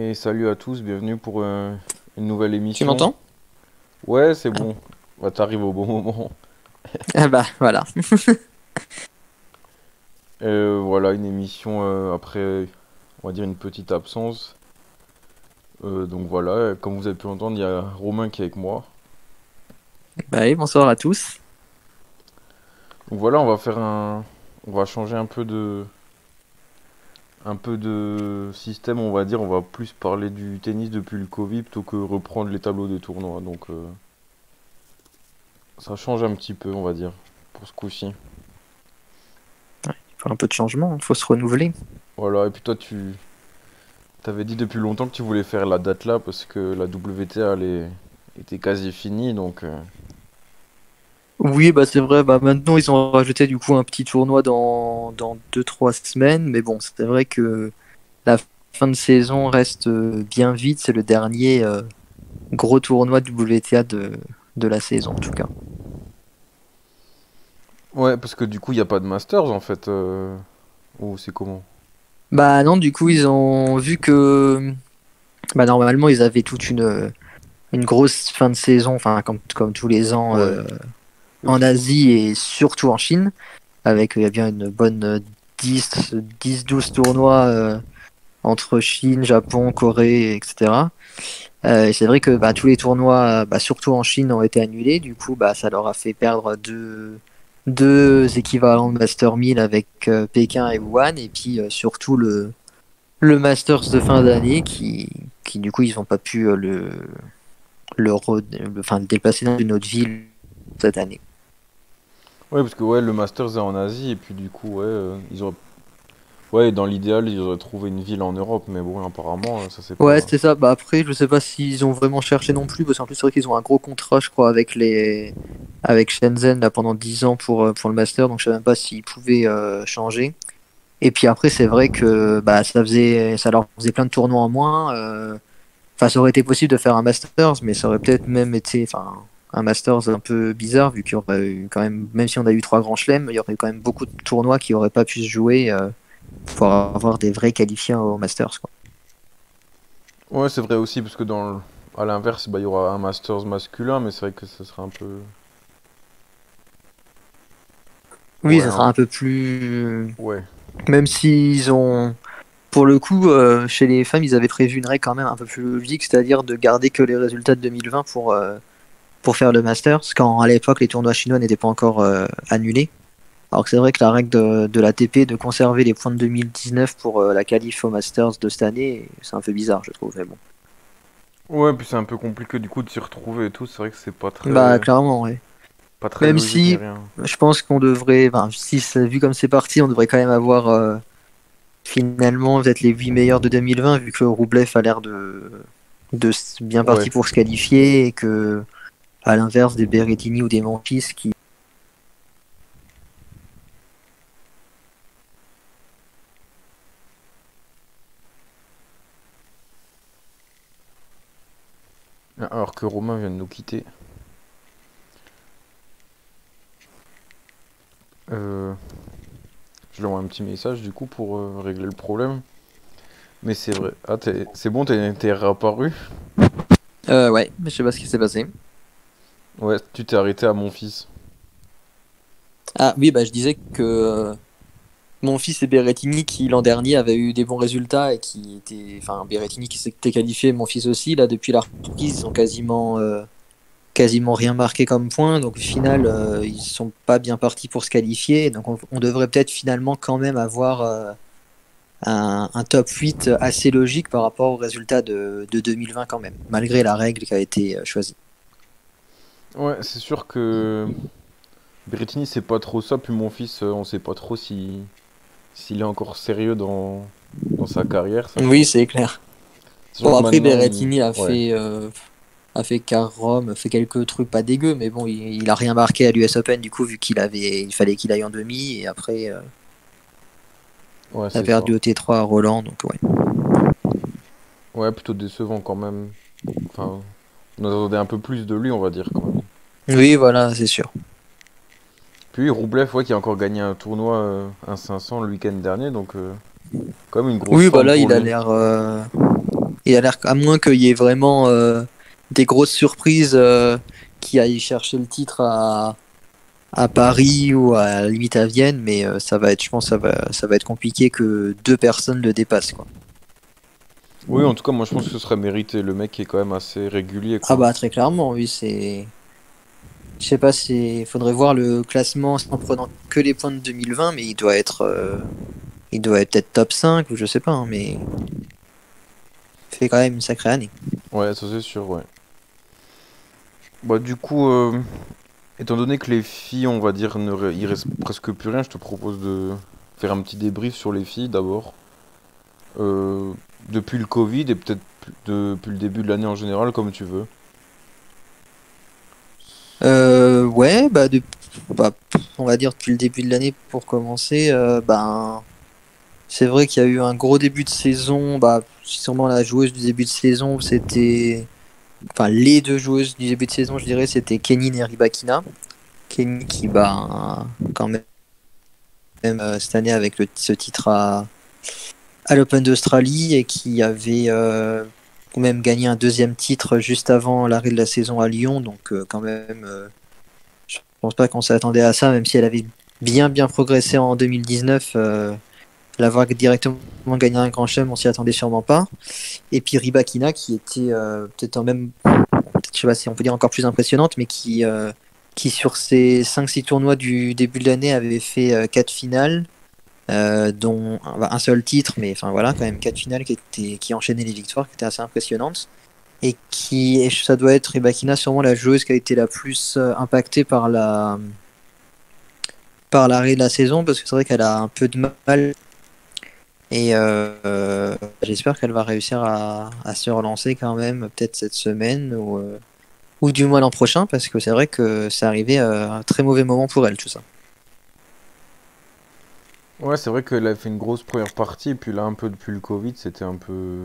Et salut à tous, bienvenue pour une nouvelle Tu émission. m'entends? Ouais, c'est Ah. bon. Bah, t'arrives au bon moment. Ah bah voilà. Voilà, une émission après, on va dire, une petite absence. Donc voilà, comme vous avez pu entendre, il y a Romain qui est avec moi. Bah oui, bonsoir à tous. Donc voilà, on va changer un peu de système, on va dire. On va plus parler du tennis depuis le Covid plutôt que reprendre les tableaux des tournois. Donc ça change un petit peu, on va dire, pour ce coup-ci. Il faut un peu de changement, il faut se renouveler. Voilà, et puis toi, t'avais dit depuis longtemps que tu voulais faire la date là parce que la WTA était quasi finie donc Oui, bah c'est vrai, bah maintenant ils ont rajouté du coup un petit tournoi dans 2-3 semaines, mais bon, c'est vrai que la fin de saison reste bien vite, c'est le dernier gros tournoi de WTA de la saison en tout cas. ouais parce que du coup il y a pas de Masters en fait ou c'est comment? Bah non, du coup ils ont vu que bah normalement ils avaient toute une grosse fin de saison, enfin comme tous les ans Ouais. en Asie et surtout en Chine. Avec il y a bien une bonne 10-12 tournois entre Chine, Japon, Corée, etc. Et c'est vrai que bah, tous les tournois, bah, surtout en Chine, ont été annulés. Du coup, bah, ça leur a fait perdre deux équivalents de Master 1000 avec Pékin et Wuhan. Et puis surtout le Masters de fin d'année qui du coup, ils n'ont pas pu enfin, le déplacer dans une autre ville cette année. Ouais parce que ouais le Masters est en Asie et puis du coup ouais ils auraient ouais dans l'idéal ils auraient trouvé une ville en Europe mais bon apparemment ça c'est Ouais, pas c'était ça. Bah après, je sais pas s'ils ont vraiment cherché non plus, parce qu'en plus, c'est vrai qu'ils ont un gros contrat, je crois, avec Shenzhen là, pendant 10 ans pour le Master, donc je sais même pas s'ils pouvaient changer. Et puis après, c'est vrai que bah, ça leur faisait plein de tournois en moins. Enfin, ça aurait été possible de faire un Masters, mais ça aurait peut-être même été enfin, un Masters un peu bizarre, vu qu'il y aurait eu quand même, même si on a eu trois grands chelems, il y aurait eu quand même beaucoup de tournois qui auraient pas pu se jouer pour avoir des vrais qualifiés au Masters, quoi. ouais c'est vrai aussi parce que à l'inverse bah il y aura un Masters masculin mais c'est vrai que ce sera un peu Oui, ouais ça sera un peu plus. ouais Même s'ils ont. Pour le coup, chez les femmes, ils avaient prévu une règle quand même un peu plus logique, c'est-à-dire de garder que les résultats de 2020 pour faire le Masters, quand à l'époque les tournois chinois n'étaient pas encore annulés. Alors que c'est vrai que la règle de l'ATP de conserver les points de 2019 pour la qualif au Masters de cette année, c'est un peu bizarre, je trouve. Mais bon. ouais puis c'est un peu compliqué du coup de s'y retrouver et tout c'est vrai que c'est Bah, clairement, ouais. pas très Même logique ni si rien. je pense qu'on devrait, enfin, si c'est vu comme c'est parti, on devrait quand même avoir finalement peut-être les 8 meilleurs de 2020, vu que Roublev a l'air de bien Ouais. parti pour se qualifier et que, à l'inverse des Berrettini ou des Monfils qui. Alors que Romain vient de nous quitter. Euh, je lui envoie un petit message du coup pour régler le problème. Mais c'est vrai. Ah, c'est bon, t'es réapparu? Ouais, mais je sais pas ce qui s'est passé. Ouais, tu t'es arrêté à mon fils. Ah oui, bah je disais que mon fils et Berrettini qui l'an dernier avaient eu des bons résultats et qui étaient, enfin Berrettini qui s'était qualifié, mon fils aussi. Là, depuis la reprise, ils ont quasiment rien marqué comme point. Donc au final, ils sont pas bien partis pour se qualifier. Donc on devrait peut-être finalement quand même avoir un top 8 assez logique par rapport aux résultats de 2020 quand même, malgré la règle qui a été choisie. Ouais, c'est sûr que Berrettini c'est pas trop ça, puis mon fils on sait pas trop si s'il est encore sérieux dans sa carrière, Oui, c'est clair. sachant Bon que après maintenant Berrettini ouais. a fait car Rome, fait quelques trucs pas dégueux, mais bon il a rien marqué à l'US Open du coup vu il fallait qu'il aille en demi et après Ouais, il a c'est ça. perdu au T3 à Roland donc ouais. Ouais, plutôt décevant quand même. Enfin, on attendait un peu plus de lui, on va dire quand même. Oui voilà c'est sûr. Puis Roublev, ouais, qui a encore gagné un tournoi, un 500 le week-end dernier, donc quand même une grosse Oui bah forme là pour il a lui. l'air Il a l'air, à moins qu'il y ait vraiment des grosses surprises qui aillent chercher le titre à Paris ou à la limite à Vienne, mais ça va être, je pense, ça va être compliqué que deux personnes le dépassent, quoi. Oui, en tout cas, moi je pense que ce serait mérité. Le mec est quand même assez régulier, Ah quoi. bah très clairement, oui, c'est. Je sais pas, faudrait voir le classement en prenant que les points de 2020, mais il doit être peut-être top 5 ou je sais pas, hein, mais il fait quand même une sacrée année. Ouais, ça c'est sûr, ouais. Bah, du coup, étant donné que les filles, on va dire, il reste presque plus rien, je te propose de faire un petit débrief sur les filles d'abord. Euh, Depuis le Covid et peut-être depuis le début de l'année en général, comme tu veux. Ouais, bah, on va dire depuis le début de l'année pour commencer, ben, c'est vrai qu'il y a eu un gros début de saison. Bah, sûrement la joueuse du début de saison, c'était. Enfin, les deux joueuses du début de saison, je dirais, c'était Kenin et Rybakina. Kenin qui, bah, quand même, cette année avec ce titre à l'Open d'Australie et qui avait même gagné un deuxième titre juste avant l'arrêt de la saison à Lyon. Donc, quand même, je pense pas qu'on s'attendait à ça, même si elle avait bien progressé en 2019. L'avoir directement gagné un grand chelem, on s'y attendait sûrement pas. Et puis Rybakina qui était peut-être même, je sais pas si on peut dire encore plus impressionnante, mais qui sur ses 5-6 tournois du début de l'année avait fait 4 finales, dont un seul titre, mais enfin voilà, quand même 4 finales qui enchaînaient les victoires, qui étaient assez impressionnantes. Et ça doit être Rybakina sûrement la joueuse qui a été la plus impactée par l'arrêt de la saison, parce que c'est vrai qu'elle a un peu de mal. Et j'espère qu'elle va réussir à se relancer quand même, peut-être cette semaine ou du moins l'an prochain, parce que c'est vrai que c'est arrivé à un très mauvais moment pour elle, tout ça. Ouais, c'est vrai qu'elle a fait une grosse première partie, et puis là, un peu depuis le Covid, c'était un peu.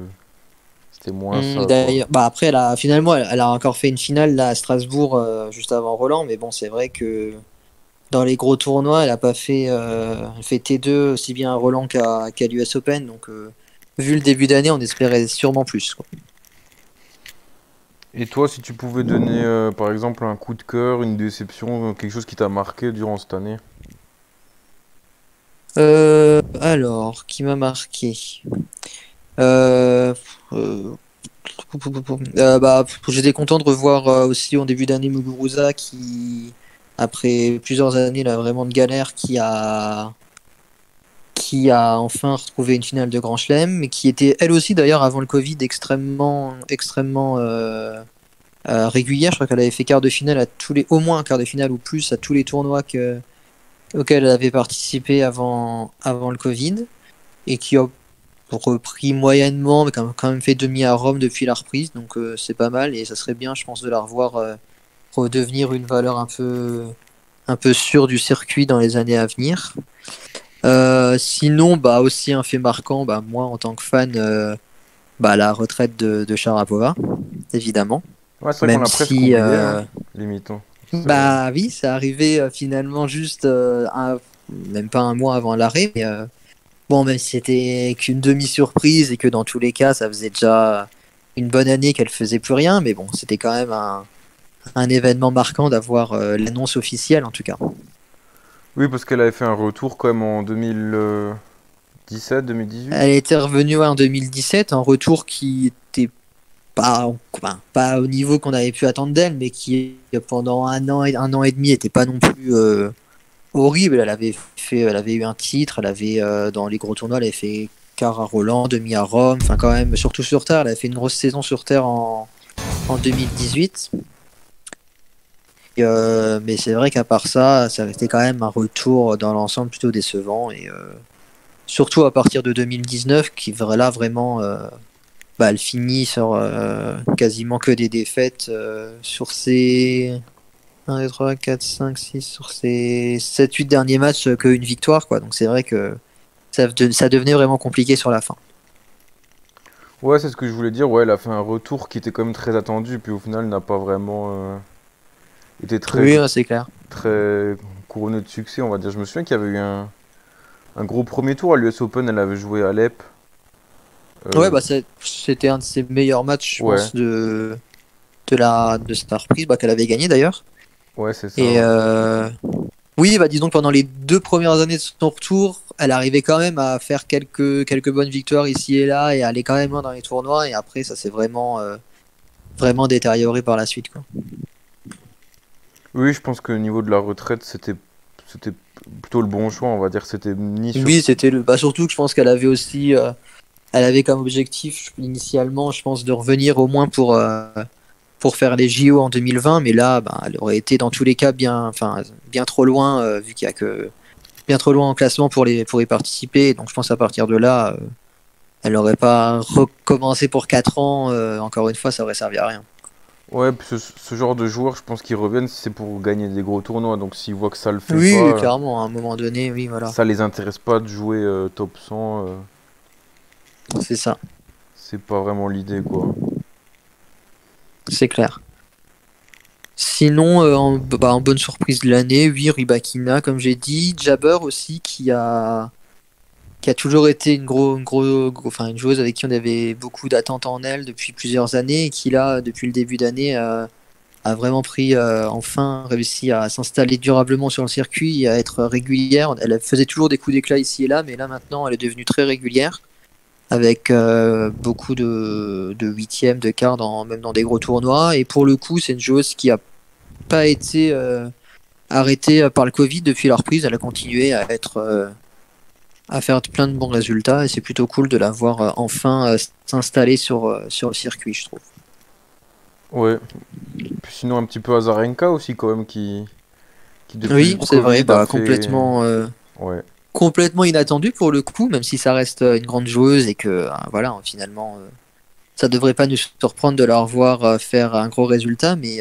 C'était moins ça, quoi. D'ailleurs, bah après, finalement, elle a encore fait une finale là, à Strasbourg juste avant Roland, mais bon, c'est vrai que dans les gros tournois, elle a pas fait, elle fait T2 aussi bien à Roland qu'à l'US Open, donc vu le début d'année, on espérait sûrement plus, quoi. Et toi, si tu pouvais donner, par exemple, un coup de cœur, une déception, quelque chose qui t'a marqué durant cette année? Alors, qui m'a marqué? Euh, euh, bah, j'étais content de revoir aussi en début d'année Muguruza qui, après plusieurs années là, vraiment de galère, qui a enfin retrouvé une finale de Grand Chelem, mais qui était elle aussi d'ailleurs avant le Covid extrêmement régulière. Je crois qu'elle avait fait quart de finale au moins un quart de finale ou plus à tous les tournois auxquels elle avait participé avant le Covid et qui a repris moyennement, mais quand même fait demi à Rome depuis la reprise, donc c'est pas mal et ça serait bien, je pense, de la revoir redevenir une valeur un peu sûre du circuit dans les années à venir. Sinon, bah aussi un fait marquant, bah moi en tant que fan, bah la retraite de Sharapova, évidemment. Ouais, c'est vrai qu'on Même l'a presque si, oublié, hein, limitant. C'est vrai. bah oui, c'est arrivé finalement juste même pas un mois avant l'arrêt, mais bon, même si c'était qu'une demi-surprise et que dans tous les cas, ça faisait déjà une bonne année qu'elle faisait plus rien, mais bon, c'était quand même un événement marquant d'avoir l'annonce officielle en tout cas. Oui, parce qu'elle avait fait un retour quand même en 2017, 2018. Elle était revenue ouais, en 2017, un retour qui était pas au niveau qu'on avait pu attendre d'elle, mais qui pendant un an et demi était pas non plus horrible. Elle avait eu un titre, elle avait dans les gros tournois, elle avait fait quart à Roland, demi à Rome, enfin quand même surtout sur terre. Elle a fait une grosse saison sur terre en 2018. Mais c'est vrai qu'à part ça, ça a été quand même un retour dans l'ensemble plutôt décevant et surtout à partir de 2019 qui là vraiment bah, elle finit sur quasiment que des défaites sur ses 1, 2, 3, 4, 5, 6 sur ses 7-8 derniers matchs qu'une victoire quoi. Donc c'est vrai que ça devenait vraiment compliqué sur la fin. Ouais, c'est ce que je voulais dire. Ouais, elle a fait un retour qui était quand même très attendu, puis au final n'a pas vraiment été Oui, ouais, c'est clair. très couronné de succès, on va dire. Je me souviens qu'il y avait eu un gros premier tour à l'US Open, elle avait joué à Alep. Ouais, Euh, bah c'était un de ses meilleurs matchs, je ouais, pense, de sa reprise, bah, qu'elle avait gagné d'ailleurs. ouais, c'est ça, Et ouais. oui, bah disons que pendant les 2 premières années de son retour, elle arrivait quand même à faire quelques bonnes victoires ici et là et à aller quand même loin dans les tournois. Et après, ça s'est vraiment détérioré par la suite, quoi. Oui, je pense que au niveau de la retraite, c'était plutôt le bon choix, on va dire. C'était ni sur. Oui, c'était le. Bah surtout que je pense qu'elle avait aussi, elle avait comme objectif initialement, je pense, de revenir au moins pour faire les JO en 2020. Mais là, bah, elle aurait été dans tous les cas enfin, bien trop loin, vu qu'il y a que bien trop loin en classement pour y participer. Donc je pense à partir de là, elle n'aurait pas recommencé pour 4 ans. Encore une fois, ça aurait servi à rien. Ouais, puis ce genre de joueurs, je pense qu'ils reviennent, c'est pour gagner des gros tournois. Donc s'ils voient que ça le fait Oui, pas, clairement, à un moment donné, oui, voilà, ça les intéresse pas de jouer top 100. c'est ça, C'est pas vraiment l'idée, quoi. c'est clair. Sinon, en bonne surprise de l'année, oui, Rybakina, comme j'ai dit, Jabber aussi, qui a toujours été enfin, une joueuse avec qui on avait beaucoup d'attentes en elle depuis plusieurs années et qui là, depuis le début d'année, a vraiment enfin réussi à s'installer durablement sur le circuit et à être régulière. Elle faisait toujours des coups d'éclat ici et là, mais là maintenant, elle est devenue très régulière avec beaucoup de huitièmes, de quarts, même dans des gros tournois. Et pour le coup, c'est une joueuse qui a pas été arrêtée par le Covid depuis la reprise. Elle a continué à faire plein de bons résultats et c'est plutôt cool de la voir enfin s'installer sur le circuit, je trouve. Ouais. Puis sinon, un petit peu Azarenka aussi, quand même, qui depuis le Oui, c'est vrai, Covid a bah fait. Ouais. complètement inattendu pour le coup, même si ça reste une grande joueuse et que voilà, finalement, ça devrait pas nous surprendre de la revoir faire un gros résultat, mais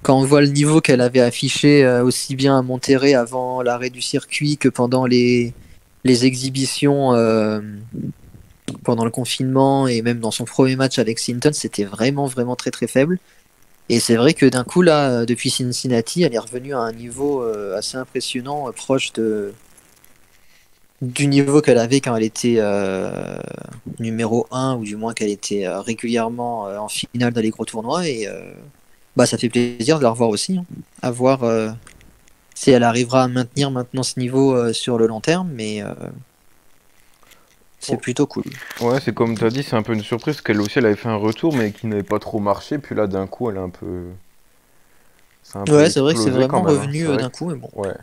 quand on voit le niveau qu'elle avait affiché aussi bien à Monterrey avant l'arrêt du circuit que pendant les exhibitions pendant le confinement et même dans son premier match avec Sinton, c'était vraiment, vraiment très, très faible. Et c'est vrai que d'un coup, là, depuis Cincinnati, elle est revenue à un niveau assez impressionnant, proche du niveau qu'elle avait quand elle était numéro un ou du moins qu'elle était régulièrement en finale dans les gros tournois. Et bah, ça fait plaisir de la revoir aussi, hein. À voir si elle arrivera à maintenir maintenant ce niveau sur le long terme, mais c'est Oh, plutôt cool. ouais, c'est comme t'as dit, c'est un peu une surprise qu'elle aussi, elle avait fait un retour, mais qui n'avait pas trop marché. Puis là, d'un coup, elle a un peu. Ça a un peu Ouais, c'est vrai que c'est explosé quand vraiment même, hein. revenu C'est vrai d'un que. coup, mais bon. Ouais.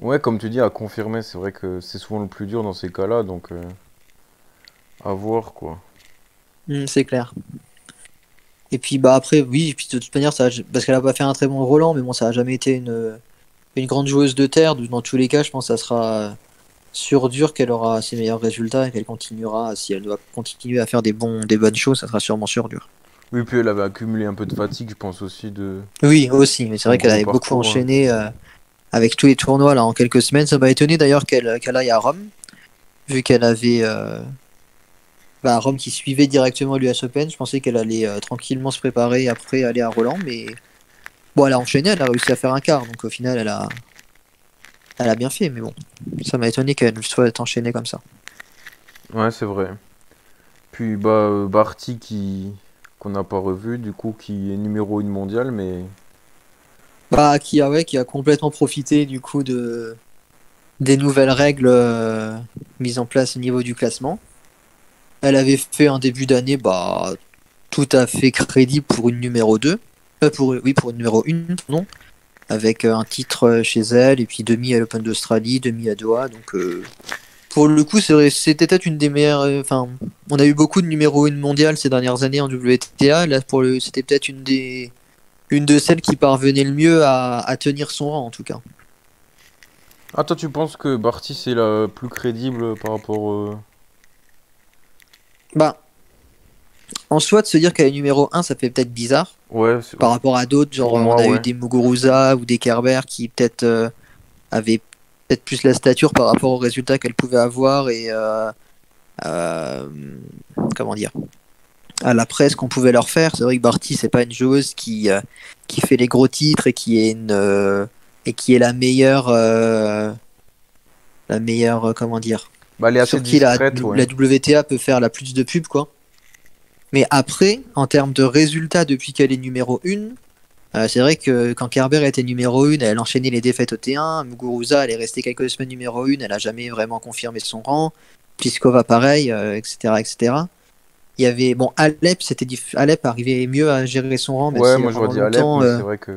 Ouais, comme tu dis, à confirmer, c'est vrai que c'est souvent le plus dur dans ces cas-là, donc à voir, quoi. C'est clair. Et puis bah après, oui, et puis de toute manière, parce qu'elle a pas fait un très bon Roland, mais bon, ça a jamais été une grande joueuse de terre. Dans tous les cas, je pense que ça sera sur dur qu'elle aura ses meilleurs résultats et qu'elle continuera, si elle doit continuer à faire des bonnes choses, ça sera sûrement sur dur. Oui, puis elle avait accumulé un peu de fatigue, je pense aussi, de Oui, aussi, mais c'est son vrai qu'elle gros avait beaucoup parcours, hein. enchaîné avec tous les tournois là en quelques semaines. Ça m'a étonné d'ailleurs qu'elle aille à Rome, vu qu'elle avait bah, Rome qui suivait directement l'US Open. Je pensais qu'elle allait tranquillement se préparer et après aller à Roland, mais bon, elle a enchaîné, elle a réussi à faire un quart, donc au final, elle a bien fait, mais bon, ça m'a étonné qu'elle soit enchaînée comme ça. Ouais, c'est vrai. Puis bah Barty qui qu'on n'a pas revu, du coup qui est numéro 1 mondial, mais Bah, qui a complètement profité du coup des nouvelles règles mises en place au niveau du classement. Elle avait fait un début d'année bah, tout à fait crédible pour une numéro 2. Oui, pour une numéro 1, non. Avec un titre chez elle, et puis demi à l'Open d'Australie, demi à Doha. Donc, pour le coup, c'était peut-être une des meilleures. Enfin, on a eu beaucoup de numéro 1 mondial ces dernières années en WTA. Là, c'était peut-être une de celles qui parvenait le mieux à tenir son rang, en tout cas. ah toi tu penses que Barty c'est la plus crédible par rapport Bah, en soi, de se dire qu'elle est numéro 1, ça fait peut-être bizarre ouais, par rapport à d'autres. Genre, pour on moi a eu ouais. des Muguruza ou des Kerber qui peut-être avaient peut-être plus la stature par rapport aux résultats qu'elle pouvait avoir et euh, comment dire, à la presse qu'on pouvait leur faire. C'est vrai que Barty, c'est pas une joueuse qui fait les gros titres et et qui est la meilleure comment dire. Bah, elle est assez sur qui discrète, ouais. la WTA peut faire la plus de pub, quoi. Mais après, en termes de résultats depuis qu'elle est numéro 1, c'est vrai que quand Kerber était numéro 1, elle enchaînait les défaites au T1. Muguruza, elle est restée quelques semaines numéro 1, elle a jamais vraiment confirmé son rang. Pliskova, pareil, etc., etc. Il y avait, bon, Alep, Alep arrivait mieux à gérer son rang, même Ouais, si moi j'aurais dit Alep, mais c'est vrai que.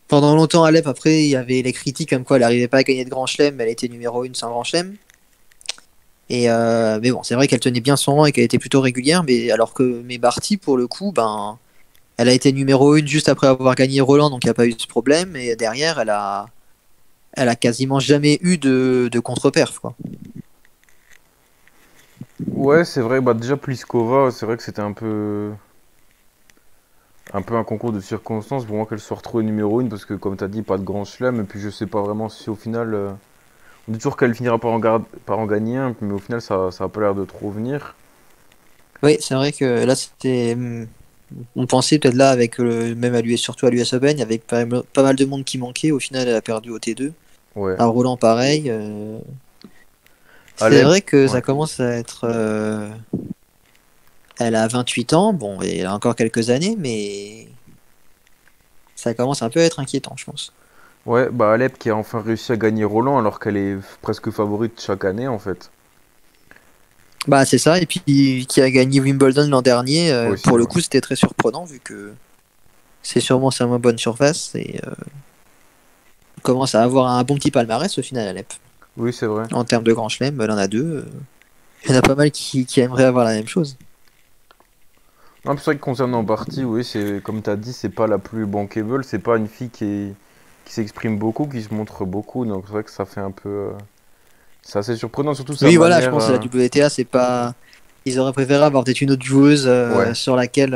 pendant longtemps, Alep, après, il y avait les critiques comme quoi elle n'arrivait pas à gagner de grand chelem, mais elle était numéro 1 sans grand chelem. Mais bon, c'est vrai qu'elle tenait bien son rang et qu'elle était plutôt régulière, mais alors que mes Barty, pour le coup, ben, elle a été numéro 1 juste après avoir gagné Roland, donc il n'y a pas eu ce problème. Et derrière, elle a quasiment jamais eu de contre-perf, quoi. Ouais, c'est vrai, bah déjà Pliskova, c'est vrai que c'était un peu un concours de circonstances pour moi qu'elle soit retrouvée numéro 1 parce que comme t'as dit, pas de grand chelem, et puis je sais pas vraiment si au final. On dit toujours qu'elle finira par en gagner un, mais au final ça a pas l'air de trop venir. Oui, c'est vrai que là, c'était. On pensait peut-être là, avec même à l'US, surtout à l'US Open, il y avait pas mal de monde qui manquait. Au final, elle a perdu au T2. Ouais. À Roland, pareil. C'est Alep, vrai que ouais. ça commence à être. Elle a 28 ans, bon, et elle a encore quelques années, mais ça commence un peu à être inquiétant, je pense. Ouais, bah Alep qui a enfin réussi à gagner Roland alors qu'elle est presque favorite chaque année en fait. Bah, c'est ça, et puis qui a gagné Wimbledon l'an dernier, Aussi, pour le ouais. coup, c'était très surprenant, vu que c'est sûrement sa moins bonne surface, et on commence à avoir un bon petit palmarès au final, Alep. Oui, c'est vrai. En termes de grand chelem, elle en a deux. Il y en a pas mal qui aimeraient avoir la même chose. Non, c'est vrai que concernant Barty, oui, c'est comme t'as dit, c'est pas la plus bankable, c'est pas une fille qui s'exprime beaucoup, qui se montre beaucoup, donc c'est vrai que ça fait un peu. C'est assez surprenant, surtout sa Oui, voilà, je manière. pense que la WTA, c'est pas. Ils auraient préféré avoir peut-être une autre joueuse Ouais. sur laquelle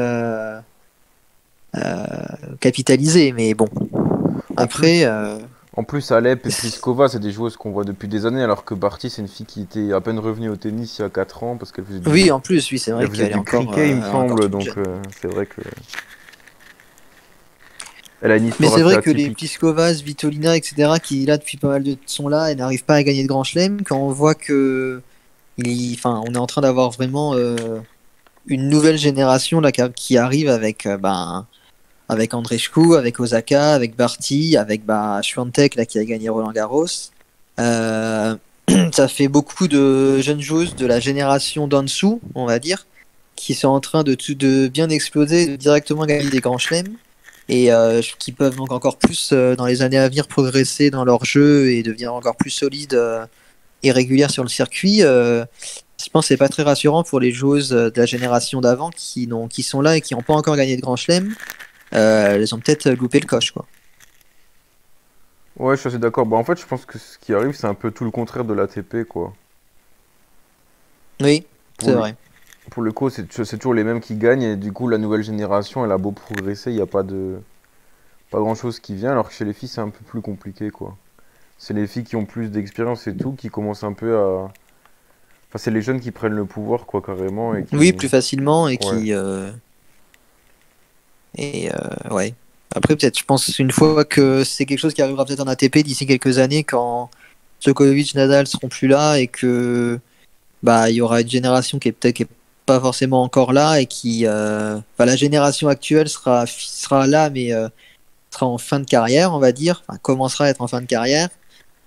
capitaliser, mais bon. En Après, plus, En plus, Alep et Pliskova, c'est des joueuses qu'on voit depuis des années, alors que Barty, c'est une fille qui était à peine revenue au tennis il y a 4 ans, parce qu'elle faisait oui, en plus, oui, c'est elle vrai faisait qu'elle est du encore, cricket, il me encore semble, toute donc jeune. c'est vrai que elle a une Mais histoire c'est assez vrai que les atypique. Pliskovas, Vitolina, etc., qui là depuis pas mal de sont là et n'arrivent pas à gagner de grand chelem, quand on voit que enfin, on est en train d'avoir vraiment une nouvelle génération là, qui arrive avec, avec Andreescu, avec Osaka, avec Barty, avec Swiatek là, qui a gagné Roland Garros. Euh, Ça fait beaucoup de jeunes joueuses de la génération d'en dessous, on va dire, qui sont en train de bien exploser, de directement gagner des grands chelems, et qui peuvent donc encore plus, dans les années à venir, progresser dans leur jeu et devenir encore plus solides et régulières sur le circuit. Je pense que c'est pas très rassurant pour les joueuses de la génération d'avant qui sont là et qui n'ont pas encore gagné de grand chelem. Elles ont peut-être loupé le coche, quoi. Ouais, je suis assez d'accord. Bah, en fait, je pense que ce qui arrive, c'est un peu tout le contraire de l'ATP, quoi. Oui, Pour c'est le, vrai. pour le coup, c'est toujours les mêmes qui gagnent, et du coup, la nouvelle génération, elle a beau progresser, il n'y a pas grand-chose qui vient, alors que chez les filles, c'est un peu plus compliqué, quoi. C'est les filles qui ont plus d'expérience et tout, qui commencent un peu à. Enfin, c'est les jeunes qui prennent le pouvoir, quoi, carrément, et Oui, qui. plus facilement et Ouais. ouais. Après, peut-être, je pense une fois que c'est quelque chose qui arrivera peut-être en ATP d'ici quelques années, quand Djokovic, Nadal seront plus là et que il y aura une génération qui est pas forcément encore là et enfin, la génération actuelle sera là, mais sera en fin de carrière, on va dire, enfin, commencera à être en fin de carrière,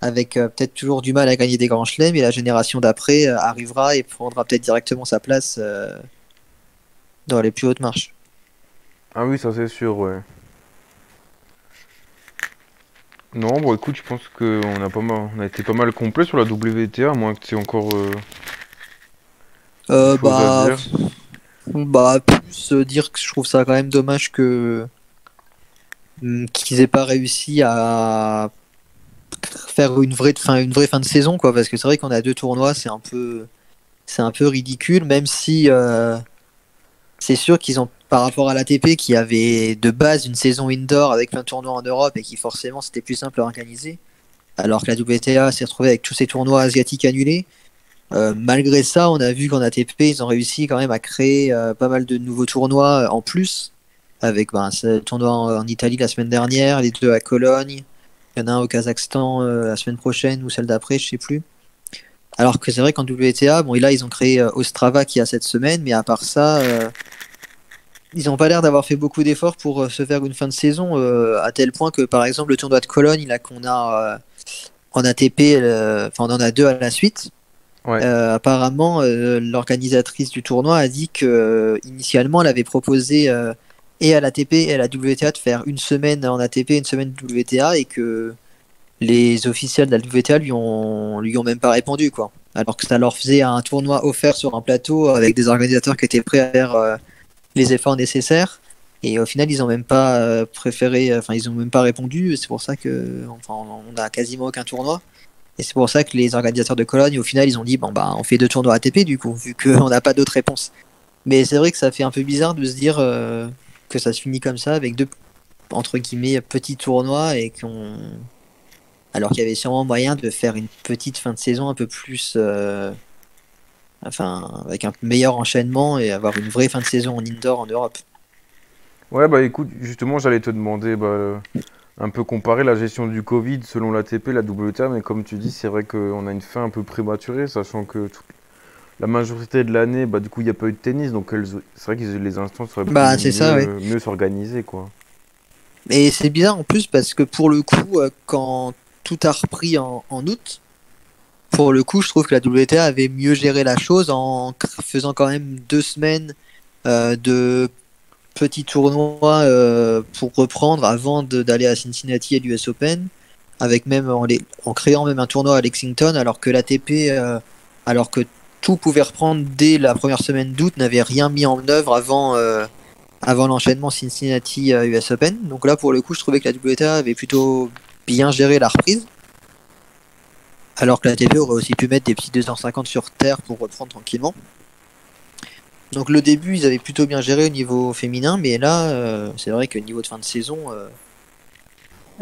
avec peut-être toujours du mal à gagner des grands chelems, et la génération d'après arrivera et prendra peut-être directement sa place dans les plus hautes marches. Ah oui, ça c'est sûr, ouais. Non, bon, écoute, je pense on a été pas mal complet sur la WTA, à moins que tu aies encore des Euh, choses à bah, dire. plus dire que je trouve ça quand même dommage que qu'ils aient pas réussi à faire une vraie fin de saison, quoi, parce que c'est vrai qu'on a deux tournois, c'est un peu ridicule, même si c'est sûr qu'ils ont, par rapport à l'ATP qui avait de base une saison indoor avec plein de tournois en Europe et qui forcément c'était plus simple à organiser, alors que la WTA s'est retrouvée avec tous ces tournois asiatiques annulés. Malgré ça, on a vu qu'en ATP, ils ont réussi quand même à créer pas mal de nouveaux tournois en plus, avec ce tournoi en Italie la semaine dernière, les deux à Cologne, il y en a un au Kazakhstan la semaine prochaine ou celle d'après, je sais plus. Alors que c'est vrai qu'en WTA, bon, et là, ils ont créé Ostrava qui a cette semaine, mais à part ça, ils n'ont pas l'air d'avoir fait beaucoup d'efforts pour se faire une fin de saison, à tel point que, par exemple, le tournoi de Cologne, là, qu'on a en ATP, enfin, on en a deux à la suite. Ouais. Apparemment, l'organisatrice du tournoi a dit que initialement, elle avait proposé et à l'ATP et à la WTA de faire une semaine en ATP, une semaine WTA, et que les officiels de la WTA lui ont même pas répondu, quoi. Alors que ça leur faisait un tournoi offert sur un plateau avec des organisateurs qui étaient prêts à faire les efforts nécessaires. Et au final, ils ont même pas préféré, enfin, ils ont même pas répondu. Et c'est pour ça que, enfin, on a quasiment aucun tournoi. Et c'est pour ça que les organisateurs de Cologne, au final, ils ont dit, bon, bah, on fait deux tournois ATP, du coup, vu qu'on n'a pas d'autre réponse. Mais c'est vrai que ça fait un peu bizarre de se dire que ça se finit comme ça, avec deux, entre guillemets, petits tournois, et qu'on alors qu'il y avait sûrement moyen de faire une petite fin de saison un peu plus, enfin, avec un meilleur enchaînement et avoir une vraie fin de saison en indoor en Europe. Ouais, bah écoute, justement, j'allais te demander un peu comparer la gestion du Covid selon l'ATP, la WTA, mais comme tu dis, c'est vrai qu'on a une fin un peu prématurée, sachant que la majorité de l'année, bah du coup, il n'y a pas eu de tennis, donc c'est vrai que les instances auraient pu Bah, c'est ça, ouais. mieux s'organiser, quoi. Et c'est bizarre en plus parce que pour le coup, quand tout a repris en août, pour le coup, je trouve que la WTA avait mieux géré la chose en faisant quand même 2 semaines de petits tournois pour reprendre avant d'aller à Cincinnati et l'US Open, avec même en créant même un tournoi à Lexington, alors que l'ATP, alors que tout pouvait reprendre dès la première semaine d'août, n'avait rien mis en œuvre avant l'enchaînement Cincinnati US Open. Donc là, pour le coup, je trouvais que la WTA avait plutôt bien géré la reprise, alors que l'ATP aurait aussi pu mettre des petits 250 sur terre pour reprendre tranquillement. Donc le début, ils avaient plutôt bien géré au niveau féminin, mais là, c'est vrai que niveau de fin de saison,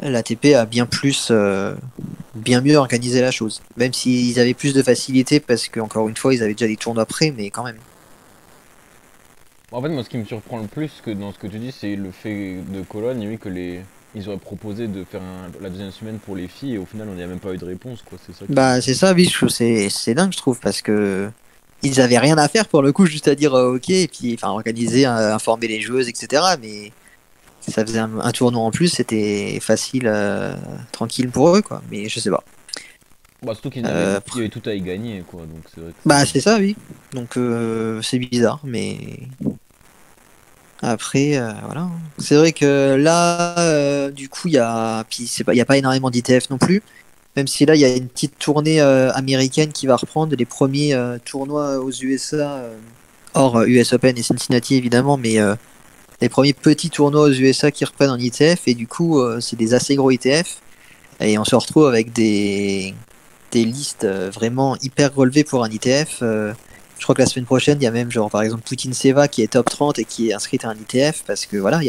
l'ATP a bien mieux organisé la chose. Même s'ils avaient plus de facilité, parce qu'encore une fois, ils avaient déjà des tournois prêts, mais quand même. En fait, moi, ce qui me surprend le plus que dans ce que tu dis, c'est le fait de Cologne, oui, ils auraient proposé de faire la deuxième semaine pour les filles, et au final, on n'y a même pas eu de réponse, quoi. C'est ça qui. Bah c'est ça, oui, c'est dingue, je trouve, parce que ils avaient rien à faire pour le coup, juste à dire ok, et puis enfin organiser, informer les joueuses, etc. Mais ça faisait un tournoi en plus, c'était facile, tranquille pour eux, quoi. Mais je sais pas. Bah, surtout Euh, il y avait tout à y gagner, quoi. Donc, c'est vrai que c'est. Bah c'est ça, oui. Donc c'est bizarre, mais après voilà. C'est vrai que là, du coup, il y a pas énormément d'ITF non plus. Même si là, il y a une petite tournée américaine qui va reprendre les premiers tournois aux USA, hors US Open et Cincinnati évidemment, mais les premiers petits tournois aux USA qui reprennent en ITF, et du coup, c'est des assez gros ITF, et on se retrouve avec des listes vraiment hyper relevées pour un ITF. Je crois que la semaine prochaine, il y a même, genre, par exemple, Poutine Seva qui est top 30 et qui est inscrite à un ITF, parce que voilà, il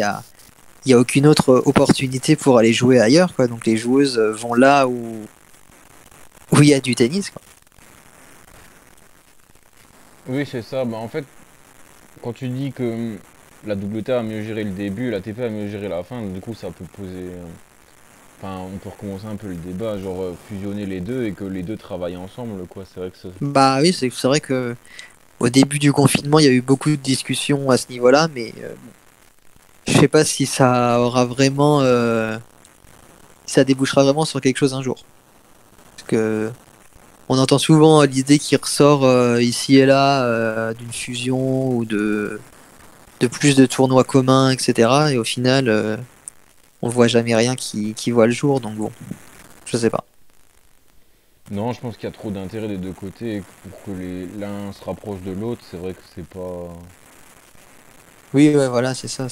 y a aucune autre opportunité pour aller jouer ailleurs, quoi. Donc les joueuses vont là où il y a du tennis, quoi. Oui, c'est ça. Bah, en fait, quand tu dis que la WTA a mieux géré le début, la TP a mieux géré la fin, du coup, ça peut poser. Enfin, on peut recommencer un peu le débat, genre fusionner les deux et que les deux travaillent ensemble, quoi. C'est vrai que ça. Bah oui, c'est vrai que au début du confinement, il y a eu beaucoup de discussions à ce niveau-là, mais je sais pas si ça aura vraiment, si ça débouchera vraiment sur quelque chose un jour. Parce que on entend souvent l'idée qui ressort ici et là d'une fusion ou de plus de tournois communs, etc. Et au final, on voit jamais rien qui voit le jour, donc bon, je sais pas. Non, je pense qu'il y a trop d'intérêt des deux côtés et que pour que l'un se rapproche de l'autre, c'est vrai que c'est pas. Oui, ouais, voilà, c'est ça.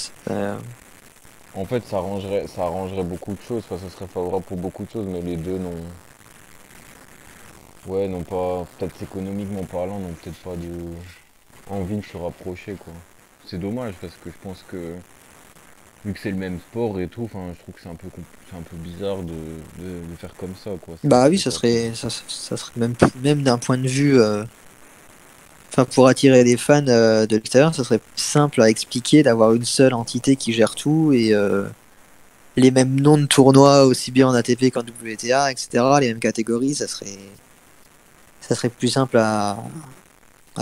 En fait, ça arrangerait beaucoup de choses, enfin, ça serait favorable pour beaucoup de choses, mais les deux n'ont. Ouais, n'ont pas. Peut-être économiquement parlant, n'ont peut-être pas de envie de se rapprocher, quoi. C'est dommage parce que je pense que vu que c'est le même sport et tout, enfin, je trouve que c'est un peu bizarre de faire comme ça, quoi. Bah oui, C'est pas cool. ça serait même d'un point de vue, enfin pour attirer des fans de l'extérieur, ça serait simple à expliquer d'avoir une seule entité qui gère tout et les mêmes noms de tournois aussi bien en ATP qu'en WTA, etc. Les mêmes catégories, ça serait plus simple à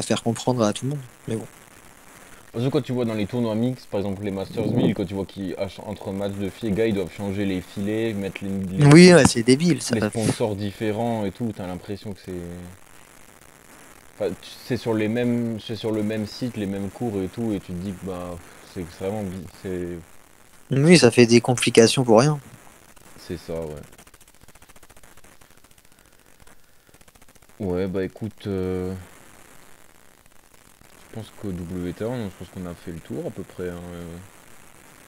faire comprendre à tout le monde. Mais bon. Parce que quand tu vois dans les tournois mixtes, par exemple les Masters 1000, quand tu vois qu'entre matchs de filles et gars, ils doivent changer les filets, mettre Oui, ouais, c'est débile, ça. les sponsors différents et tout, t'as l'impression que c'est. Enfin, c'est sur le même site, les mêmes cours et tout, et tu te dis que bah, c'est vraiment. Oui, ça fait des complications pour rien. C'est ça, ouais. Ouais, bah écoute, je pense qu'au WTA, je pense qu'on a fait le tour à peu près, hein.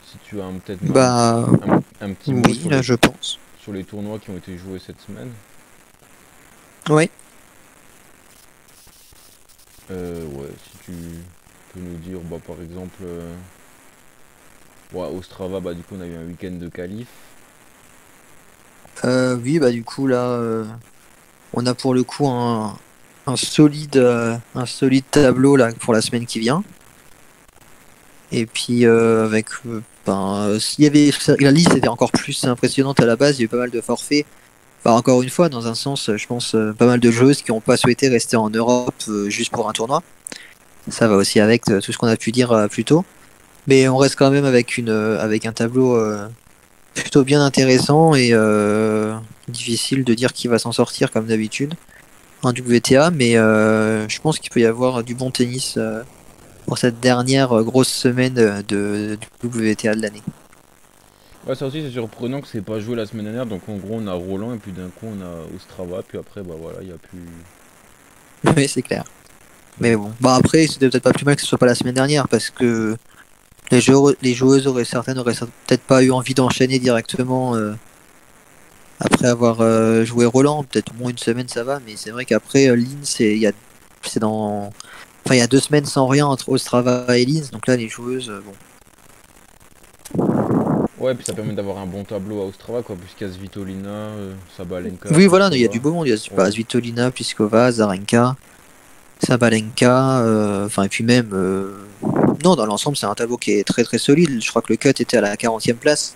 Si tu as peut-être Bah, un petit mot oui, là, je pense. sur les tournois qui ont été joués cette semaine. Ouais. Ouais, si tu peux nous dire, bah, par exemple, ouais, Ostrava, bah, du coup, on a eu un week-end de qualif. Oui, bah, du coup, là, on a pour le coup un solide tableau là, pour la semaine qui vient. Et puis, avec. S'il y avait. La liste était encore plus impressionnante à la base, il y a eu pas mal de forfaits. Enfin, encore une fois, dans un sens, je pense, pas mal de joueuses qui n'ont pas souhaité rester en Europe juste pour un tournoi. Ça va aussi avec tout ce qu'on a pu dire plus tôt. Mais on reste quand même avec avec un tableau plutôt bien intéressant et difficile de dire qui va s'en sortir comme d'habitude en WTA. Mais je pense qu'il peut y avoir du bon tennis pour cette dernière grosse semaine du WTA de l'année. Ouais, ça aussi, c'est surprenant que c'est pas joué la semaine dernière. Donc, en gros, on a Roland, et puis d'un coup, on a Ostrava, puis après, bah voilà, il y a plus. Oui, c'est clair. Mais bon, bah après, c'était peut-être pas plus mal que ce soit pas la semaine dernière parce que les joueuses auraient peut-être pas eu envie d'enchaîner directement après avoir joué Roland. Peut-être au moins une semaine ça va, mais c'est vrai qu'après Linz, c'est dans, enfin il y a 2 semaines sans rien entre Ostrava et Linz, donc là les joueuses, bon. Ouais, puis ça permet d'avoir un bon tableau à Ostrava, quoi, puisqu'il y a Svitolina, Sabalenka, Oui voilà, il y a Pliskova. du beau monde, il y a Ouais. Svitolina, Pliskova, Zarenka, Sabalenka, enfin et puis même, non dans l'ensemble c'est un tableau qui est très très solide. Je crois que le cut était à la 40e place.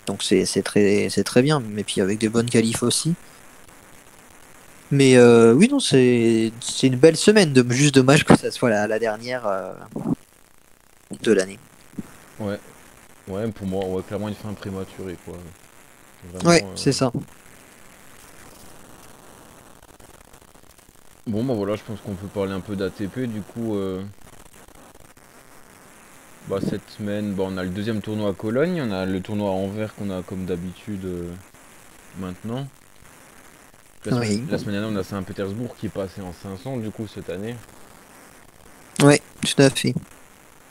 Donc c'est très bien, mais puis avec des bonnes qualifs aussi. Mais oui, non, c'est une belle semaine. Juste dommage que ça soit la dernière de l'année. Ouais, ouais, pour moi, ouais, clairement, une fin prématurée, quoi. Ouais, Vraiment. c'est ça. Bon, bah voilà, je pense qu'on peut parler un peu d'ATP, du coup. Bah, cette semaine, bah, on a le deuxième tournoi à Cologne, on a le tournoi à Anvers qu'on a comme d'habitude maintenant. Oui. La semaine dernière, on a Saint-Pétersbourg qui est passé en 500 du coup cette année. Ouais, tout à fait.